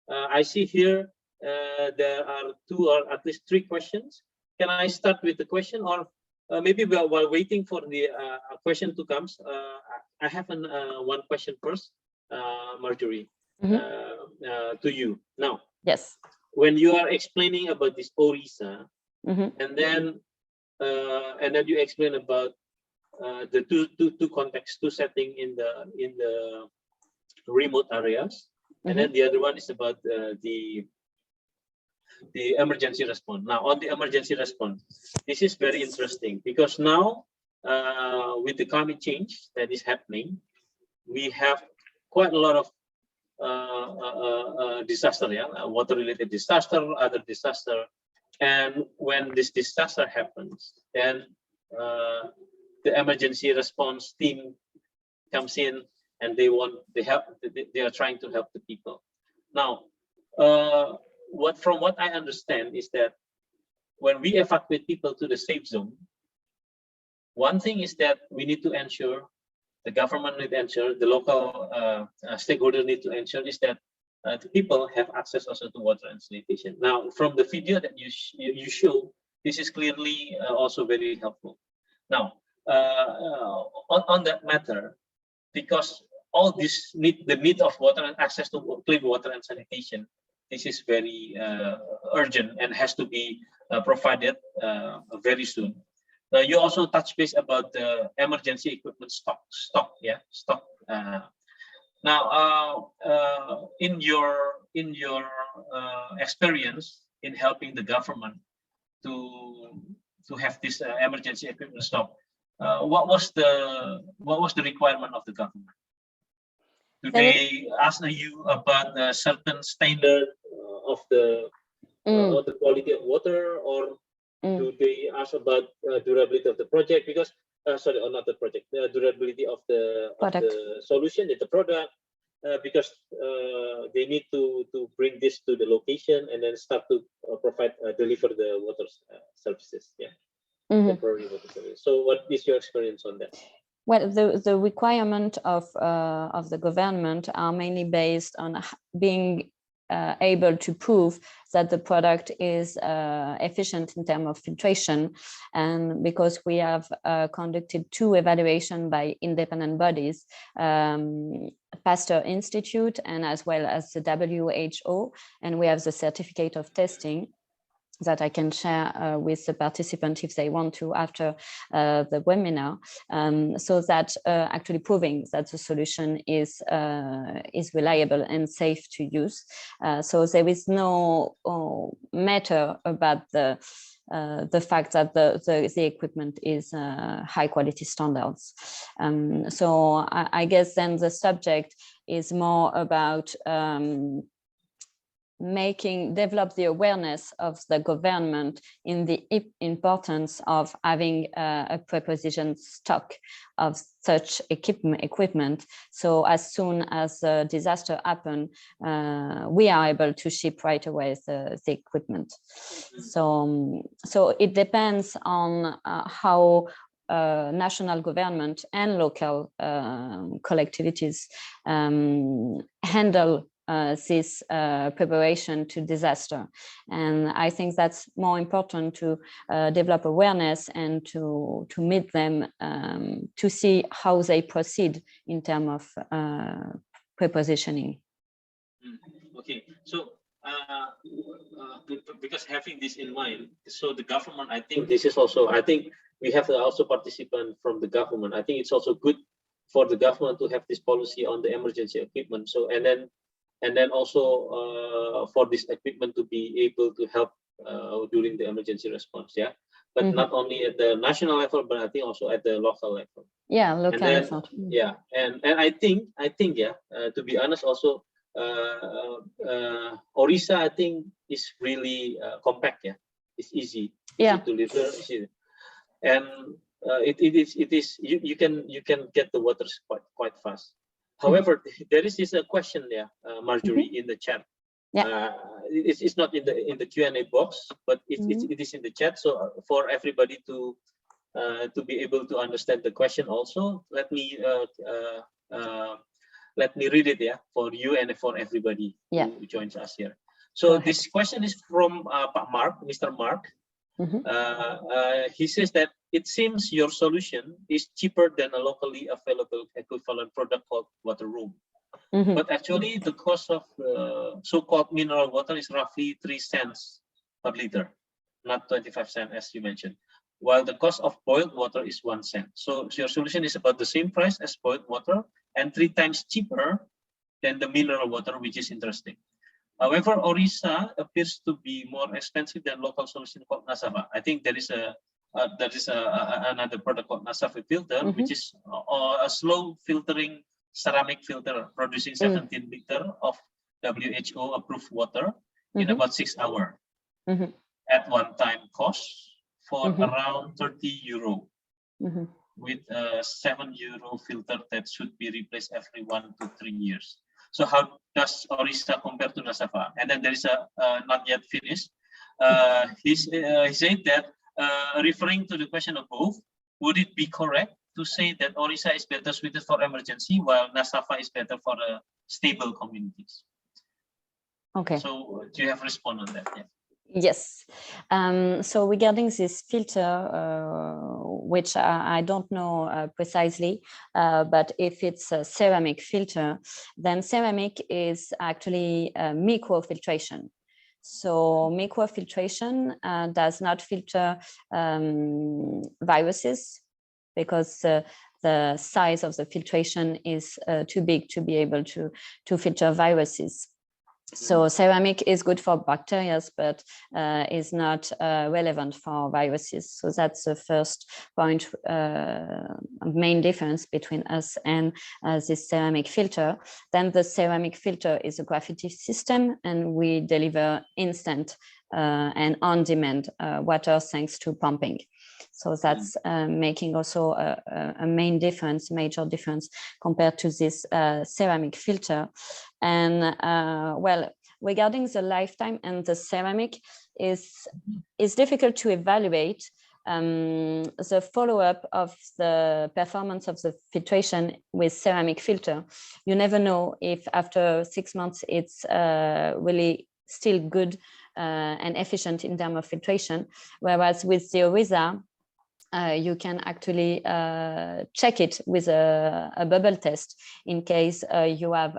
I see here there are 2 or at least 3 questions. Can I start with the question, or maybe while waiting for the question to come, I have one question first, Marjorie, to you now. Yes. When you are explaining about this ORISA, and then you explain about the two contexts, 2 setting in the remote areas, and then the other one is about the emergency response. Now, on the emergency response, this is very interesting, because now with the climate change that is happening, we have quite a lot of disaster, yeah, water-related disaster, other disaster, and when this disaster happens, then the emergency response team comes in, and they are trying to help the people. Now, from what I understand is that when we evacuate people to the safe zone, one thing is that we need to ensure, the government need to ensure, the local stakeholders need to ensure, is that the people have access also to water and sanitation. Now, from the video that you show, this is clearly also very helpful. Now, on that matter, because all this the need of water and access to clean water and sanitation, this is very urgent and has to be provided very soon. Now, you also touch base about the emergency equipment stock. Now, in your experience in helping the government to have this emergency equipment stock, what was the requirement of the government? Do they ask you about a certain standard of the quality of water, or do they ask about durability of the project? Because sorry, or not the project, the durability of the solution, the product, because they need to bring this to the location and then start to deliver the water services. Yeah. Temporary water service. So, what is your experience on that? Well, the requirement of the government are mainly based on being able to prove that the product is efficient in terms of filtration. And because we have conducted 2 evaluations by independent bodies, Pasteur Institute and as well as the WHO, and we have the certificate of testing that I can share with the participants if they want to after the webinar, so that actually proving that the solution is reliable and safe to use. So there is no matter about the fact that the equipment is high quality standards. So I guess then the subject is more about develop the awareness of the government in the importance of having a preposition stock of such equipment. So as soon as the disaster happens, we are able to ship right away the equipment. So it depends on how national government and local collectivities handle this preparation to disaster. And I think that's more important to develop awareness and to meet them to see how they proceed in terms of prepositioning. Okay, so because having this in mind, so the government, I think this is also, I think we have also participant from the government. I think it's also good for the government to have this policy on the emergency equipment. So and then also for this equipment to be able to help during the emergency response, yeah. But not only at the national level, but I think also at the local level. Yeah, local level. Yeah, and I think yeah, to be honest, also ORISA I think is really compact. Yeah, it's easy. Yeah. Easy to deliver, and it is you can get the waters quite fast. However, there is this question there, Marjorie, in the chat. Yeah. It's not in the Q&A box, but it is in the chat. So for everybody to be able to understand the question, also let me read it, yeah, for you and for everybody who joins us here. So this question is from Mr. Mark. He says that it seems your solution is cheaper than a locally available equivalent product called water room. But actually the cost of so-called mineral water is roughly 3 cents per liter, not 25 cents as you mentioned, while the cost of boiled water is 1 cent. So your solution is about the same price as boiled water and 3 times cheaper than the mineral water, which is interesting. However, ORISA appears to be more expensive than local solution called Nasava. I think there is another product called Nasava filter, which is a slow filtering ceramic filter producing 17 liter of WHO approved water in about 6 hours at one time cost for around 30 euro with a 7 euro filter that should be replaced every 1 to 3 years. So how does ORISA compare to Nasava? And then there is a not yet finished. He said that referring to the question above, would it be correct to say that ORISA is better suited for emergency while Nasava is better for stable communities? Okay. So do you have a response on that? Yeah. Yes. So regarding this filter, which I don't know precisely, but if it's a ceramic filter, then ceramic is actually microfiltration. So microfiltration does not filter viruses because the size of the filtration is too big to be able to filter viruses. So ceramic is good for bacteria, but is not relevant for viruses. So that's the first point, main difference between us and this ceramic filter. Then the ceramic filter is a graphite system, and we deliver instant and on-demand water thanks to pumping. So that's making also a major difference compared to this ceramic filter. And well, regarding the lifetime and the ceramic is difficult to evaluate the follow-up of the performance of the filtration with ceramic filter, you never know if after 6 months it's really still good and efficient in terms of filtration, whereas with the ORISA, you can actually check it with a bubble test in case you have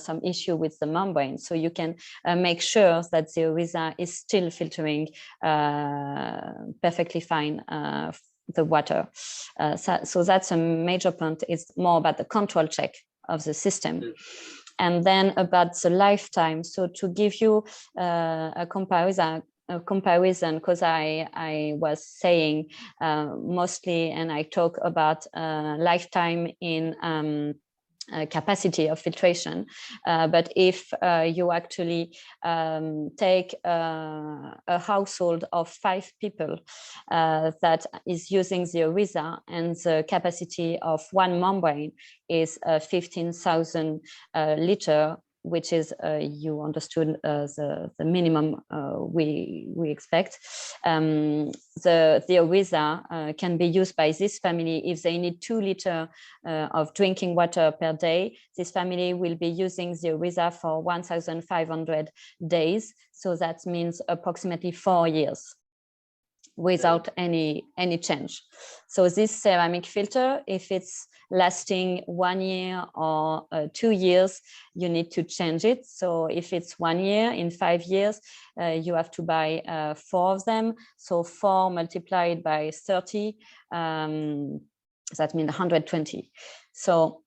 some issue with the membrane. So you can make sure that the ORISA is still filtering perfectly fine the water. So that's a major point. It's more about the control check of the system. And then about the lifetime. So to give you a comparison, because I was saying mostly, and I talk about lifetime in capacity of filtration, but if you actually take a household of 5 people that is using the ORISA, and the capacity of one membrane is 15,000 liter, which is, you understood, the minimum we expect. The ORISA can be used by this family if they need 2 liters of drinking water per day. This family will be using the ORISA for 1,500 days. So that means approximately 4 years without any change. So this ceramic filter, if it's lasting 1 year or 2 years, you need to change it. So if it's 1 year, in 5 years, you have to buy 4 of them. So 4 multiplied by 30, that means 120. So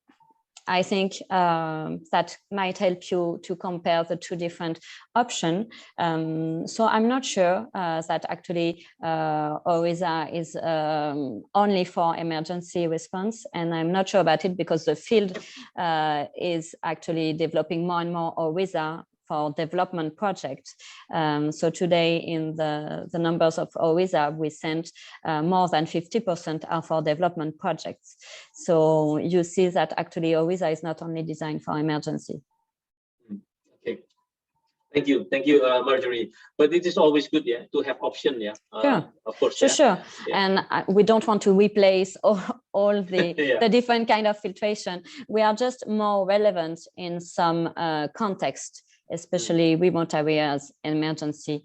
I think that might help you to compare the 2 different options. So I'm not sure that actually ORISA is only for emergency response, and I'm not sure about it because the field is actually developing more and more ORISA for development projects. So today in the numbers of ORISA, we sent more than 50% are for development projects. So you see that actually ORISA is not only designed for emergency. Okay, thank you, Marjorie. But it is always good, yeah, to have option, yeah. Sure. Of course, sure, yeah. sure. Yeah. And we don't want to replace all the Yeah. the different kind of filtration. We are just more relevant in some context, especially remote areas, emergency.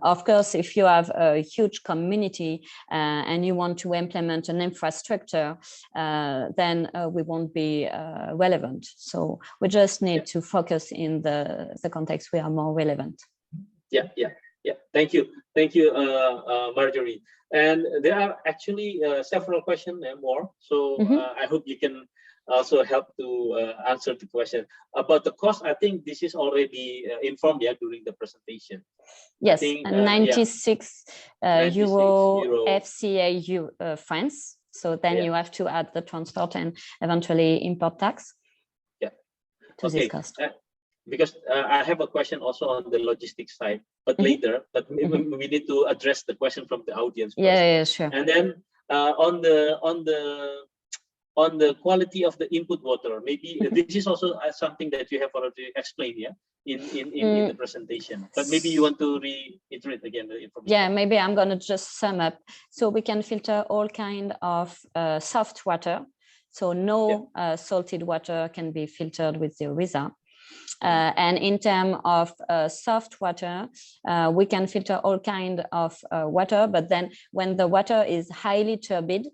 Of course, if you have a huge community and you want to implement an infrastructure, then we won't be relevant. So we just need to focus in the context we are more relevant. Yeah. Thank you, Marjorie. And there are actually several questions more. So I hope you can also help to answer the question about the cost. I think this is already informed, yeah, during the presentation. Yes, think, 96 euro FCA France. So then you have to add the transport and eventually import tax. Yeah. To this cost. Because I have a question also on the logistics side, but later. But we need to address the question from the audience first. Yeah, sure. And then on the quality of the input water, maybe this is also something that you have already explained, yeah, in the presentation. But maybe you want to reiterate again the information. Yeah, maybe I'm going to just sum up. So we can filter all kind of soft water. So no salted water can be filtered with the ORISA. And in terms of soft water, we can filter all kind of water, but then when the water is highly turbid,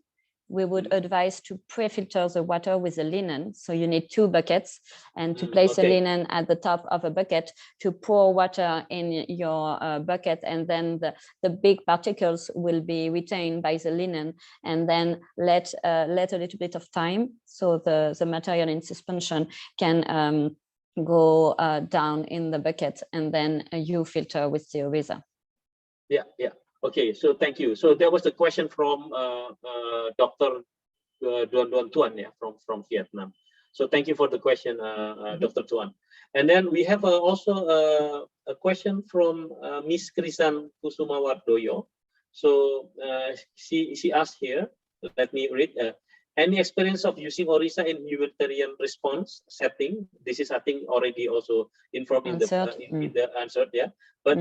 we would advise to pre-filter the water with a linen. So you need 2 buckets, and to place a linen at the top of a bucket to pour water in your bucket, and then the big particles will be retained by the linen, and then let a little bit of time so the material in suspension can go down in the bucket, and then you filter with the ORISA. Yeah. Okay, so thank you. So there was a question from Dr. Duan Tuan, yeah, from Vietnam. So thank you for the question, Dr. Tuan. And then we have also a question from Miss Krisan Kusumawardoyo. So she asked here, let me read. Any experience of using ORISA in humanitarian response setting? This is, I think, already also informed in the answer, yeah. But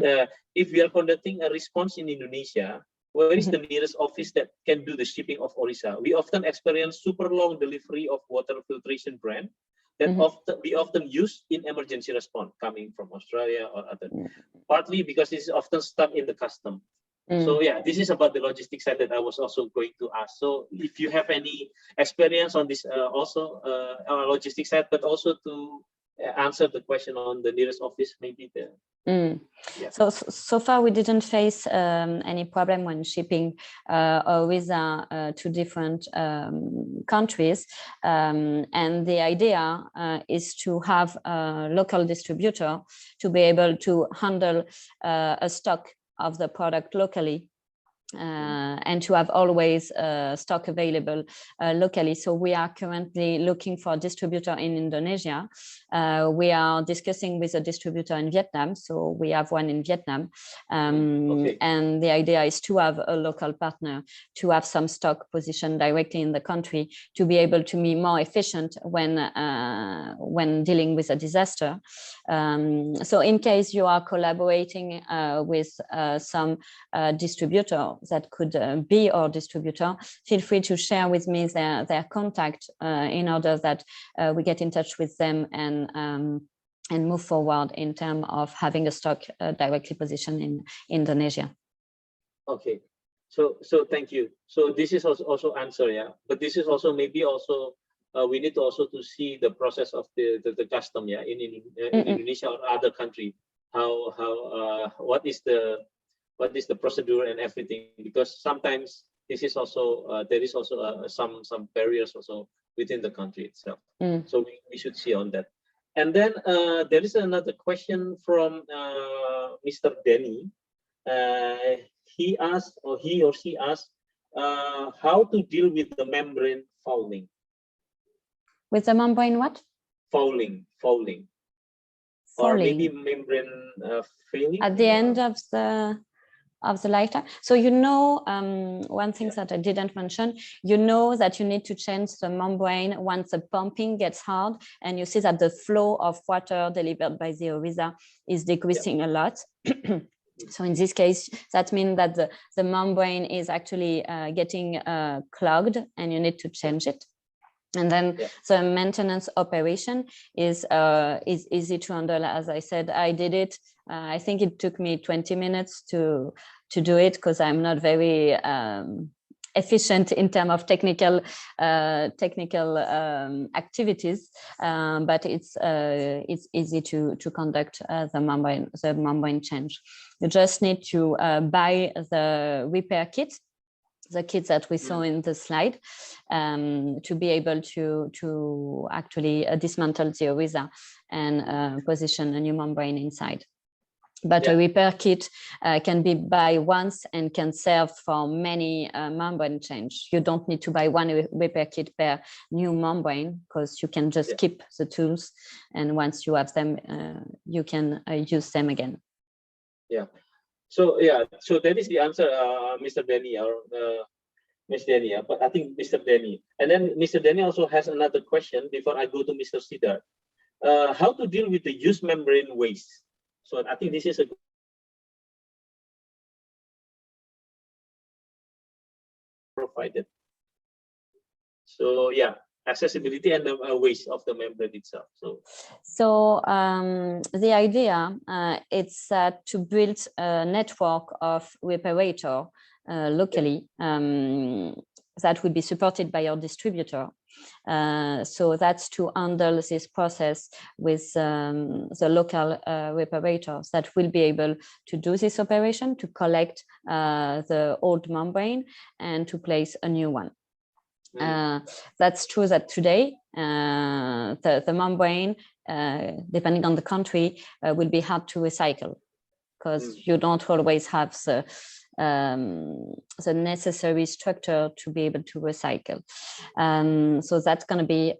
if we are conducting a response in Indonesia, Where is the nearest office that can do the shipping of ORISA? We often experience super long delivery of water filtration brand that we often use in emergency response coming from Australia or other, partly because it's often stuck in the custom. So yeah, this is about the logistics side that I was also going to ask. So if you have any experience on this also on logistics side, but also to answer the question on the nearest office, maybe the. Yeah. So far we didn't face any problem when shipping ORISA to different countries, and the idea is to have a local distributor to be able to handle a stock of the product locally. And to have always stock available locally. So we are currently looking for a distributor in Indonesia. We are discussing with a distributor in Vietnam. So we have one in Vietnam. And the idea is to have a local partner, to have some stock position directly in the country, to be able to be more efficient when dealing with a disaster. So in case you are collaborating with some distributor that could be our distributor, feel free to share with me their contact in order that we get in touch with them and move forward in terms of having a stock directly positioned in Indonesia. Okay, so thank you. So this is also answer, yeah, but this is also maybe also we need to also to see the process of the custom, yeah, in Indonesia or other country, how what is the procedure and everything, because sometimes this is also there is also some barriers also within the country itself. So we should see on that. And then there is another question from Mr. Denny. He asked, or he or she asked, how to deal with the membrane fouling. With the membrane what? Fouling. Or maybe membrane failing. At the end of the lifetime. So you know, one thing that I didn't mention, you know that you need to change the membrane once the pumping gets hard and you see that the flow of water delivered by the ORISA is decreasing a lot. So in this case, that means that the membrane is actually getting clogged and you need to change it. And then the maintenance operation is easy to handle. As I said, I did it. I think it took me 20 minutes to do it because I'm not very efficient in terms of technical activities, but it's easy to conduct the membrane change. You just need to buy the repair kit, the kits that we saw in the slide, to be able to actually dismantle the ORISA and position a new membrane inside. But a repair kit can be buy once and can serve for many membrane change. You don't need to buy one repair kit per new membrane because you can just keep the tools, and once you have them, you can use them again. Yeah. So yeah, so that is the answer, Mr. Denny or Ms. Denny. But I think Mr. Denny, and then Mr. Denny also has another question before I go to Mr. Sidar. How to deal with the used membrane waste? So I think this is a provided. So yeah, accessibility and the waste of the membrane itself. So the idea is to build a network of reparator locally that would be supported by your distributor. So that's to handle this process with the local reparators that will be able to do this operation, to collect the old membrane and to place a new one. That's true that today the membrane, depending on the country, will be hard to recycle because you don't always have the necessary structure to be able to recycle. So that's going to be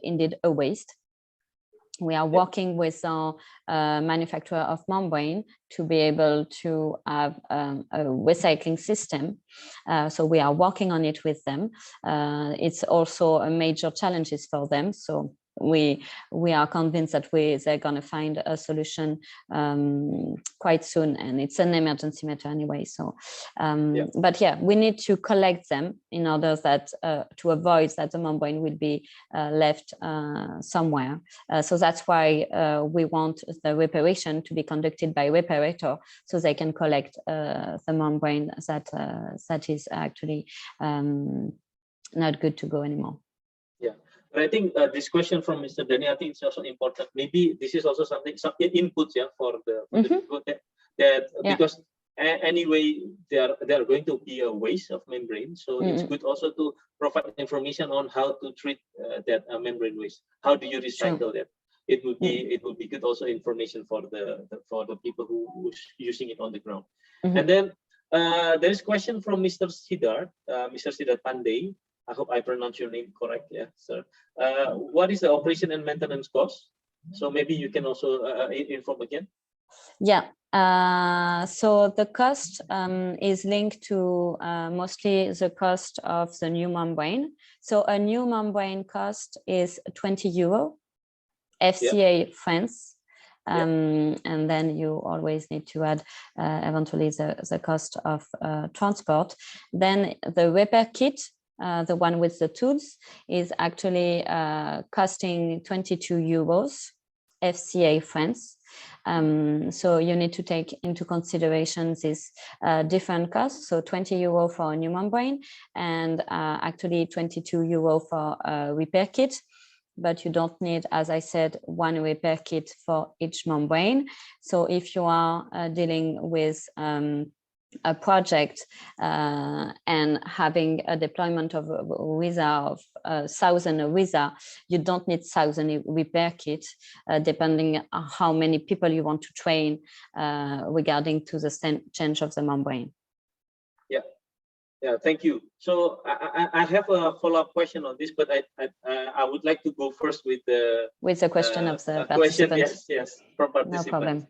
indeed a waste. We are working with our manufacturer of membrane to be able to have a recycling system. So we are working on it with them. It's also a major challenge for them. So we are convinced that they're going to find a solution quite soon, and it's an emergency matter anyway. So, but yeah, we need to collect them in order that to avoid that the membrane will be left somewhere. So that's why we want the reparation to be conducted by reparator, so they can collect the membrane that is actually not good to go anymore. Yeah, but I think this question from Mr. Denny, I think it's also important. Maybe this is also some inputs, yeah, for the people that because anyway there are going to be a waste of membrane, so it's good also to provide information on how to treat that membrane waste. How do you recycle that? It would be good also information for the people who's using it on the ground. And then there is a question from Mr. Siddharth Pandey. I hope I pronounced your name correct, yeah, sir. What is the operation and maintenance cost? So maybe you can also inform again. Yeah, so the cost is linked to mostly the cost of the new membrane. So a new membrane cost is 20 euro, FCA France. And then you always need to add eventually the cost of transport. Then the repair kit, the one with the tools, is actually costing 22 euros, FCA France. So you need to take into consideration these different costs. So 20 euro for a new membrane, and actually 22 euro for a repair kit. But you don't need, as I said, one repair kit for each membrane. So if you are dealing with a project and having a deployment of ORISA of 1,000 ORISA, you don't need 1,000 repair kit, depending on how many people you want to train regarding to the change of the membrane. Yeah, thank you. So I have a follow-up question on this, but I would like to go first with the question of the participants. Yes, from participants. No problem.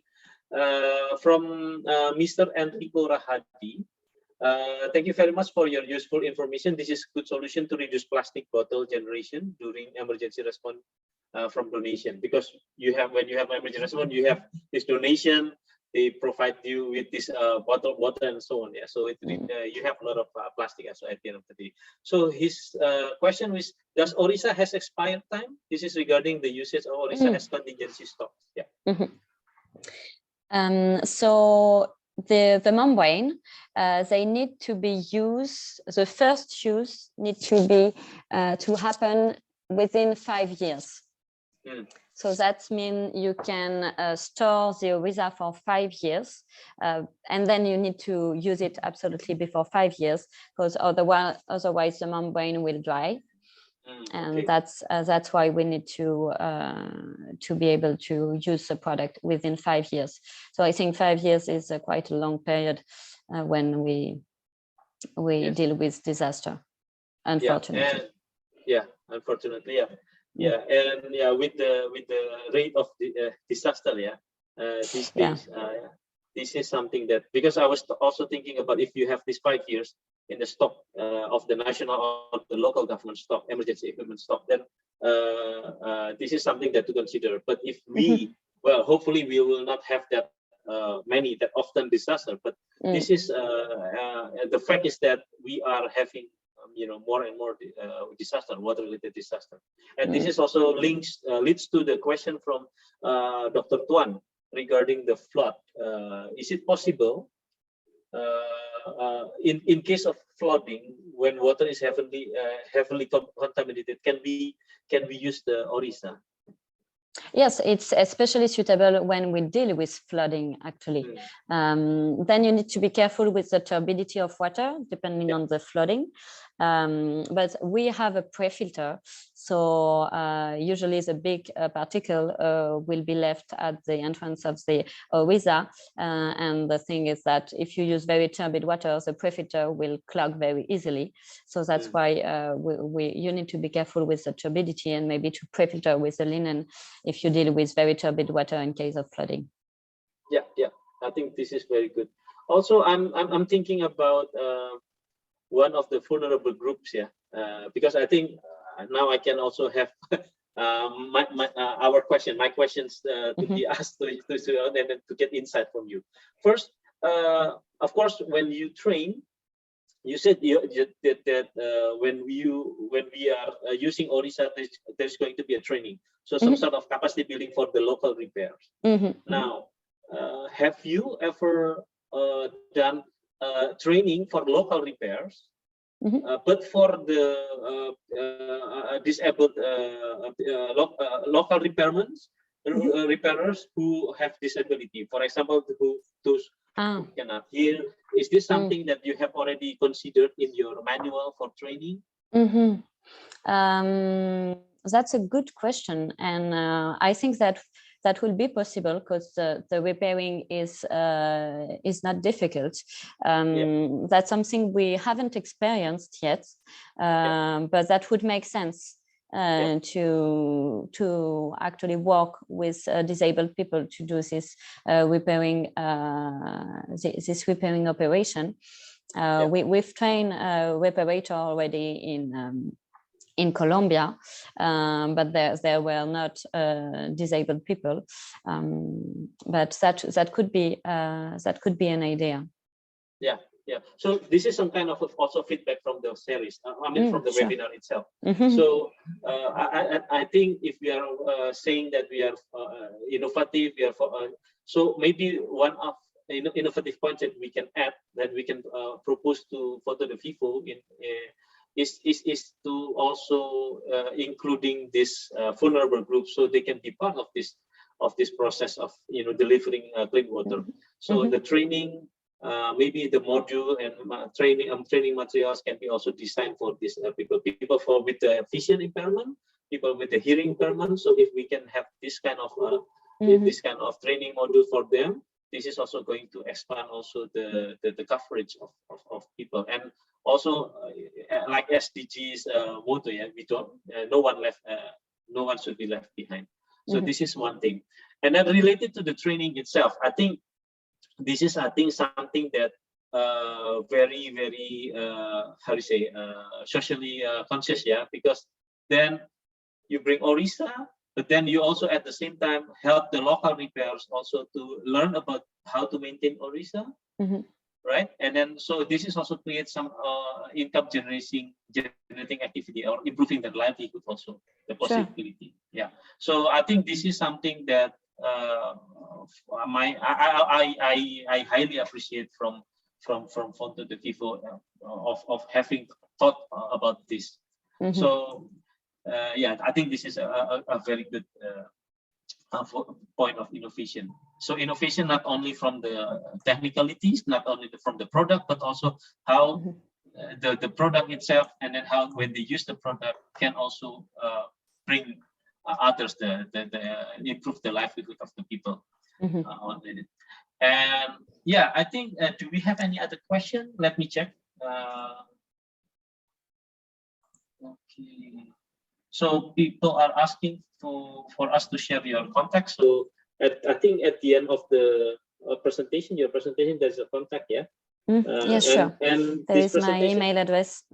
From Mr. Enrico Rahadi. Thank you very much for your useful information. This is good solution to reduce plastic bottle generation during emergency response from donation, because when you have emergency response, you have this donation. They provide you with this bottle water and so on. Yeah, so you have a lot of plastic also at the end of the day. So his question is: does ORISA has expired time? This is regarding the usage of ORISA as contingency stock. Yeah. So the membrane, they need to be used. The first use need to be to happen within 5 years. So that means you can store the ORISA for 5 years, and then you need to use it absolutely before 5 years, because otherwise the membrane will dry. And that's why we need to be able to use the product within 5 years. So I think 5 years is quite a long period when we deal with disaster, unfortunately. Unfortunately, and with the rate of the disaster, these days, this is something that, because I was also thinking about, if you have these 5 years in the stock of the national or the local government stock, emergency equipment stock, then this is something that to consider. But if we, well, hopefully we will not have that many that often disaster. But this is the fact is that we are having more and more disaster, water-related disaster, and this is also leads to the question from Dr. Tuan regarding the flood. Is it possible in case of flooding, when water is heavily contaminated, can we use the ORISA? Yes, it's especially suitable when we deal with flooding, actually. Then you need to be careful with the turbidity of water, depending on the flooding. But we have a pre-filter, so usually the big particle will be left at the entrance of the ORISA. And the thing is that if you use very turbid water, the pre-filter will clog very easily. So that's why you need to be careful with the turbidity, and maybe to pre-filter with the linen if you deal with very turbid water in case of flooding. Yeah, I think this is very good. Also, I'm thinking about one of the vulnerable groups, because I think now I can also have my questions to be asked to and then to get insight from you. First, of course, when you train, you said that when we are using ORISA, there's going to be a training, so some sort of capacity building for the local repairs. Now, have you ever done training for local repairs, but for the disabled local repairers who have disability, for example, those who cannot hear? Is this something that you have already considered in your manual for training? That's a good question, and I think that will be possible because the repairing is not difficult. That's something we haven't experienced yet, but that would make sense to actually work with disabled people to do this repairing operation. We've trained a reparator already in Colombia, but there were not disabled people. But that could be an idea. Yeah. So this is some kind of also feedback from the series. I mean, from the webinar itself. So I think if we are saying that we are innovative, we are so maybe one of innovative points that we can add, that we can propose to Fonto de Vivo is to also including this vulnerable groups, so they can be part of this process of delivering clean water. So the training, maybe the module and training materials can be also designed for these people with the vision impairment, people with the hearing impairment. So if we can have this kind of training module for them, this is also going to expand also the coverage of people. And also like SDGs motto, we don't no one should be left behind. So this is one thing. And then related to the training itself, I think this is something that very, very how to say, socially conscious, because then you bring ORISA, but then you also at the same time help the local repairs also to learn about how to maintain ORISA, right? And then so this is also create some income generating activity or improving their livelihood also, the possibility. So I think this is something that I highly appreciate from Fonto de Vivo of having thought about this. So I think this is a very good point of innovation. So innovation not only from the technicalities, not only from the product, but also how the product itself, and then how when they use the product can also bring others the improve the livelihood of the people on it. And I think do we have any other question? Let me check. Okay, so people are asking for us to share your contact. So I think at the end of the presentation, there's a contact. Yes, sure. And there is my email address.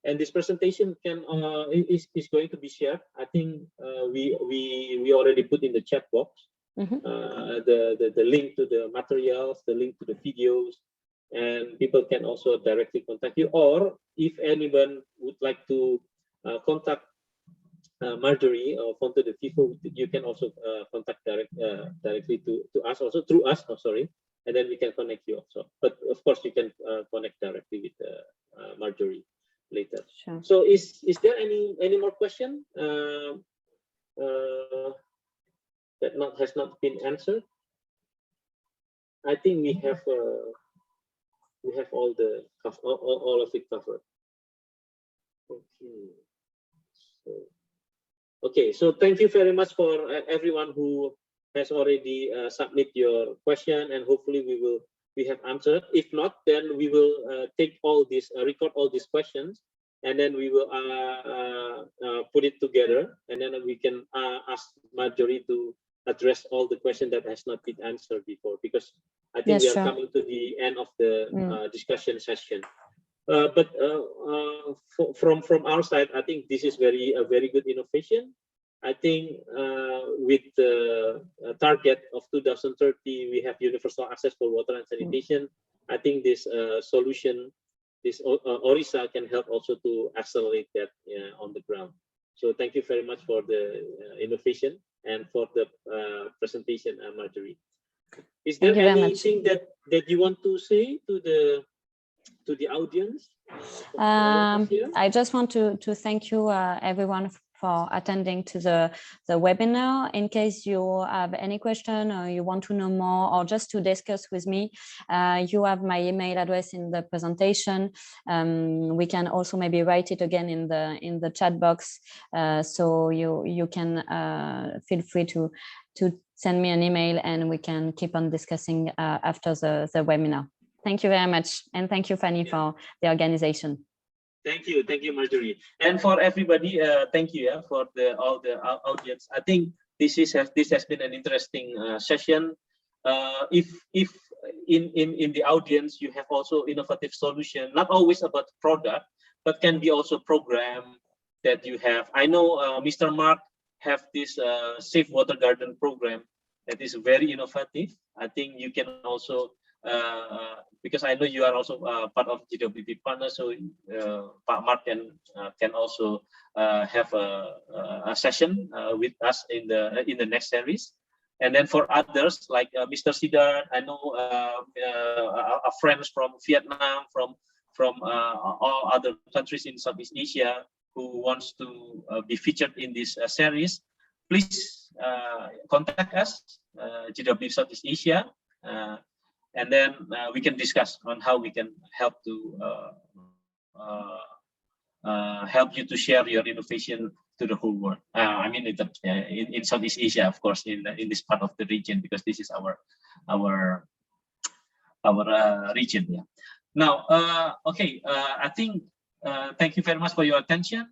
And this presentation is going to be shared. I think we already put in the chat box the link to the materials, the link to the videos, and people can also directly contact you. Or if anyone would like to contact Marjorie or Fonto de Vivo, you can also contact directly to us, also through us. And then we can connect you also. But of course, you can connect directly with Marjorie later. Sure. So is there any more question that has not been answered? I think we have all of it covered. Okay. So thank you very much for everyone who has already submit your question, and hopefully we have answered. If not, then we will take all these, record all these questions, and then we will put it together, and then we can ask Marjorie to address all the questions that has not been answered before, because I think we are coming to the end of the discussion session. From our side, I think this is a very good innovation. I think with the target of 2030, we have universal access for water and sanitation. I think this solution, this ORISA, can help also to accelerate that on the ground. So thank you very much for the innovation and for the presentation, Marjorie. Is there anything that you want to say to the audience? I just want to thank you everyone for attending to the webinar. In case you have any question or you want to know more or just to discuss with me, you have my email address in the presentation. We can also maybe write it again in the chat box, so you can feel free to send me an email and we can keep on discussing after the webinar. Thank you very much, and thank you, Fanny, for the organization. Thank you, Marjorie, and for everybody. Thank you, for all the audience. I think this has been an interesting session. If in the audience you have also innovative solution, not always about product, but can be also program that you have. I know Mr. Mark have this Safe Water Garden program that is very innovative. I think you can also. Because I know you are also part of GWP partner, so Pak Mark can also have a session with us in the next series. And then for others like Mr. Sidar, I know friends from Vietnam, from all other countries in Southeast Asia who wants to be featured in this series. Please contact us, GWP Southeast Asia. And then we can discuss on how we can help to help you to share your innovation to the whole world. I mean, in Southeast Asia, of course, in this part of the region, because this is our region. Yeah. Now, okay. I think thank you very much for your attention,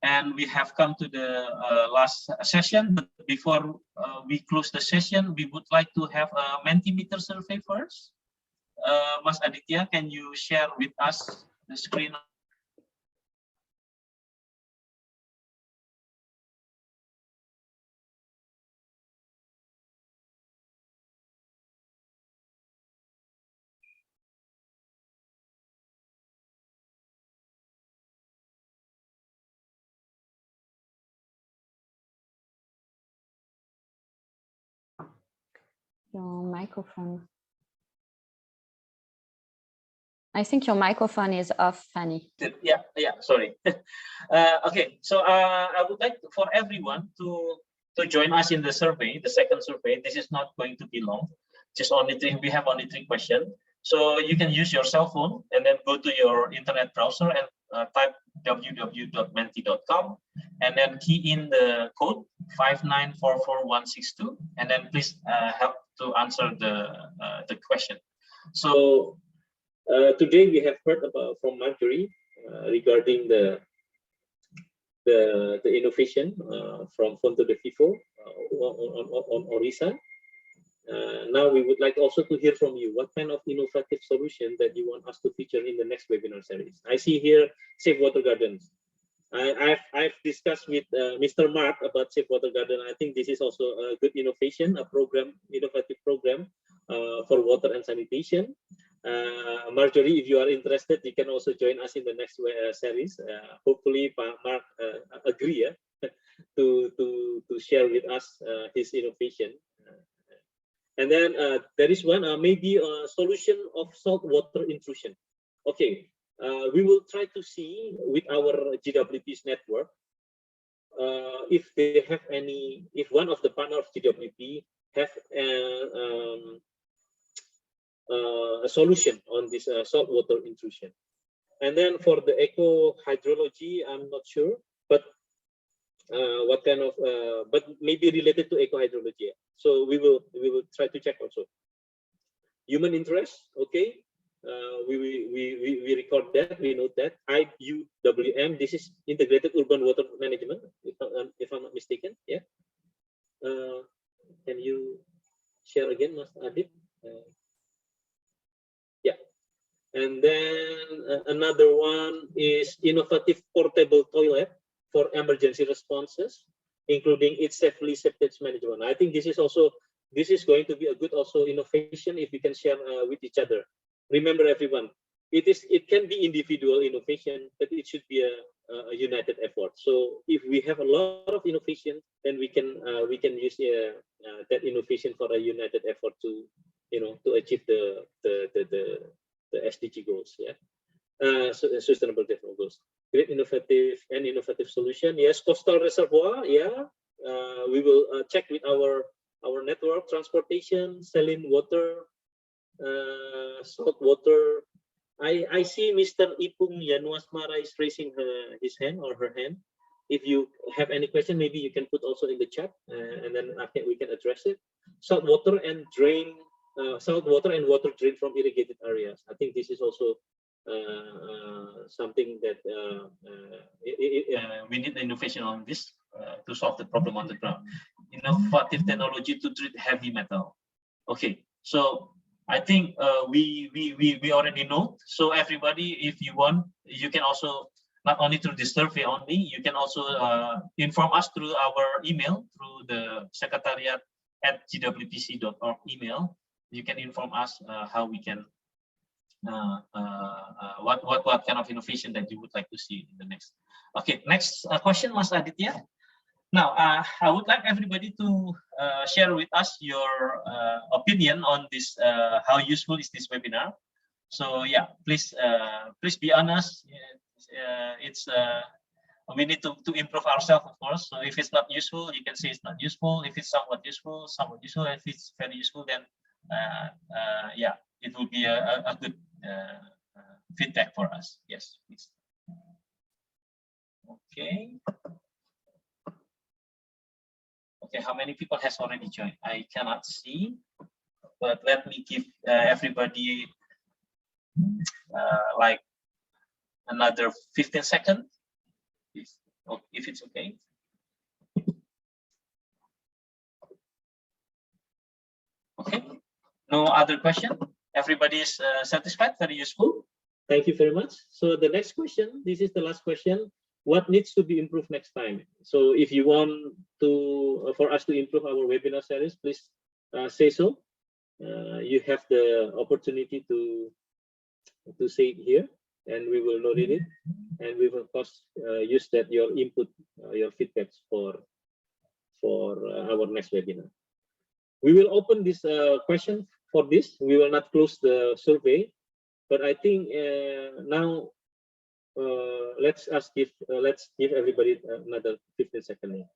and we have come to the last session. But before we close the session, we would like to have a Mentimeter survey first. Mas Aditya, can you share with us the screen? Your microphone. I think your microphone is off, Fanny. Yeah, sorry. Okay, so I would like for everyone to join us in the survey, the second survey. This is not going to be long. Just we have only 3 questions. So you can use your cell phone and then go to your internet browser and type www.menti.com and then key in the code 5944162, and then please help to answer the question. So today we have heard from Marjorie regarding the innovation from Fonto de Vivo on ORISA. Now we would like also to hear from you what kind of innovative solution that you want us to feature in the next webinar series. I see here Safe Water Gardens. I've discussed with Mr. Mark about Safe Water Garden. I think this is also a good innovation, innovative program for water and sanitation. Marjorie, if you are interested, you can also join us in the next series. Hopefully, Mark agree to share with us his innovation. And then there is one maybe a solution of salt water intrusion. Okay, we will try to see with our GWP's network if they have any, if one of the partner of GWP have a solution on this saltwater intrusion. And then for the eco hydrology, I'm not sure, but what kind of, but maybe related to eco hydrology. So we will try to check also. Human interest, okay. We record that, we note that. IUWM, this is integrated urban water management, if I'm not mistaken. Yeah. Can you share again, Mas Adit? Yeah. And then another one is innovative portable toilet for emergency responses, including its safely septic management. I think this is going to be a good also innovation if we can share with each other. Remember, everyone, it can be individual innovation, but it should be a united effort. So if we have a lot of innovation, then we can use that innovation for a united effort to to achieve the SDG goals. Yeah, sustainable development goals. Great innovative solution. Yes, coastal reservoir. Yeah, we will check with our network, transportation, saline water, salt water. I see Mr. Ipung Yanuasmara is raising his hand or her hand. If you have any question, maybe you can put also in the chat, and then I think we can address it. Salt water and water drain from irrigated areas. I think this is also something that we need innovation on this to solve the problem on the ground. Innovative technology to treat heavy metal. Okay, so I think we already know. So everybody, if you want, you can also, not only through this survey only, you can also inform us through our email, through the secretariat@gwpc.org email. You can inform us how we can, what kind of innovation that you would like to see in the next. Okay, next question, Mas Aditya. Now, I would like everybody to share with us your opinion on this. How useful is this webinar? So yeah, please be honest. We need to improve ourselves, of course. So if it's not useful, you can say it's not useful. If it's somewhat useful, If it's very useful, then yeah, it will be a good feedback for us. Yes, please. Okay. Okay, how many people has already joined? I cannot see, but let me give everybody like another 15 seconds, if it's okay. Okay, no other question. Everybody is satisfied, very useful. Thank you very much. So the next question, this is the last question. What needs to be improved next time? So if you want for us to improve our webinar series, please say so. You have the opportunity to say it here, and we will note it, and we will of course use that your input, your feedbacks for our next webinar. We will open this question for this. We will not close the survey, but I think now. Let's give everybody another 15 seconds.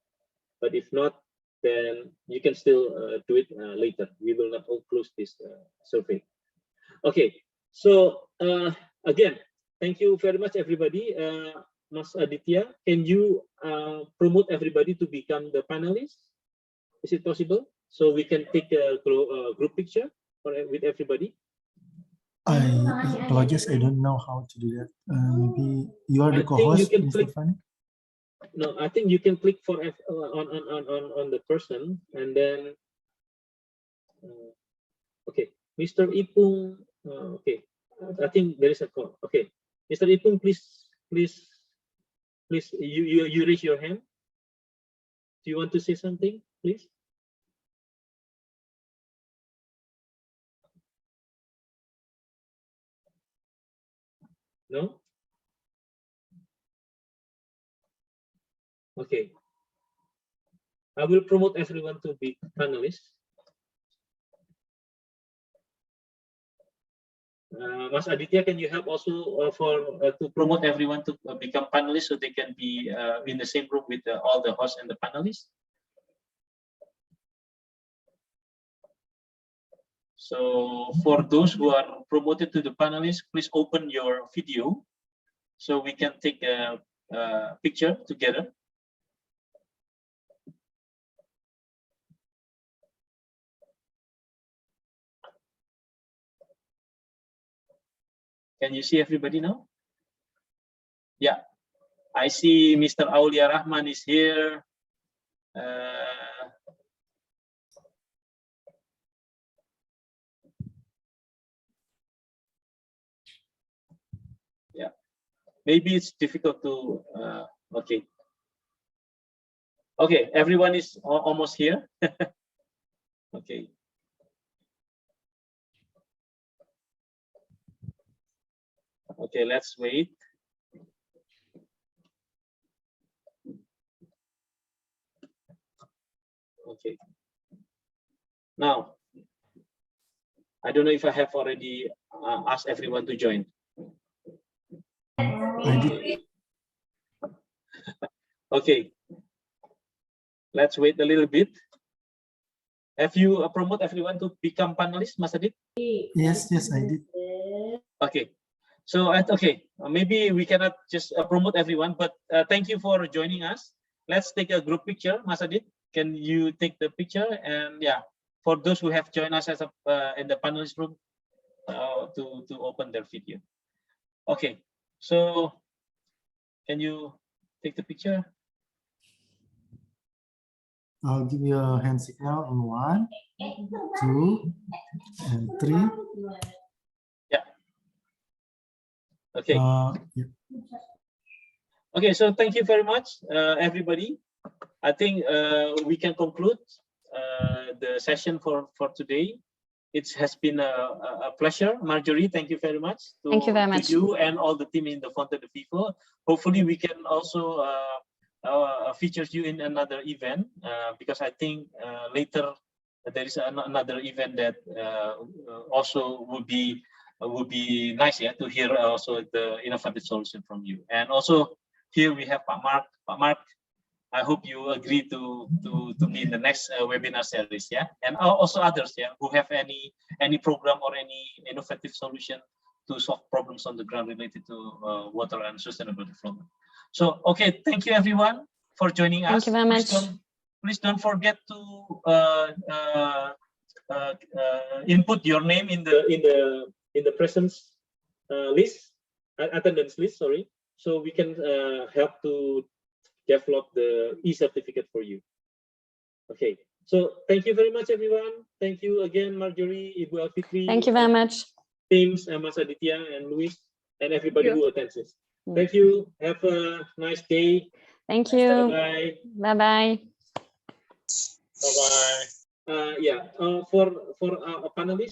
But if not, then you can still do it later. We will not close this survey. Okay. So again, thank you very much, everybody. Mas Aditya, can you promote everybody to become the panelists? Is it possible? So we can take a group picture with everybody. I apologize, I don't know how to do that. Maybe you are the co-host, Mr. Fanny? No, I think you can click for on the person, and then okay, Mr. Ipung. Okay, I think there is a call. Okay, Mr. Ipung, please, you raise your hand. Do you want to say something, please? No? Okay. I will promote everyone to be panelists. Mas Aditya, can you help also to promote everyone to become panelists so they can be in the same room with all the hosts and the panelists? So for those who are promoted to the panelists, please open your video so we can take a picture together. Can you see everybody now? Yeah, I see Mr. Aulia Rahman is here. maybe it's difficult to. Okay. Okay, everyone is almost here. Okay. Okay, let's wait. Okay. Now, I don't know if I have already asked everyone to join. I did. Okay. Let's wait a little bit. Have you promote everyone to become panelists, Mas Adit? Yes, I did. Okay. So, okay, maybe we cannot just promote everyone, but thank you for joining us. Let's take a group picture, Mas Adit. Can you take the picture? And yeah, for those who have joined us as a in the panelist room, to open their video. Okay, so can you take the picture? I'll give you a hand signal on 1, 2, and 3. Yeah. Okay. Yeah. Okay, so thank you very much, everybody. I think we can conclude the session for today. It has been a pleasure. Marjorie, thank you very much. Thank you very much. To you and all the team in the Fonto de Vivo. Hopefully we can also feature you in another event, because I think later there is another event that also would be nice, yeah, to hear also the innovative solution from you. And also here we have Pak Mark. Pak Mark, I hope you agree to be in the next webinar series, yeah, and also others, yeah, who have any program or any innovative solution to solve problems on the ground related to water and sustainable development. So, okay, thank you everyone for joining us. Thank you very much. Please don't forget to input your name in the presence list, attendance list, sorry, so we can help to develop the e-certificate for you. Okay, so thank you very much, everyone. Thank you again, Marjorie, Ibu Alfitri. Thank you very much. Teams, Mas Aditya and Luis, and everybody who attends this. Thank you. Have a nice day. Thank you. Bye-bye. Bye-bye. Bye-bye. Yeah, for panelists,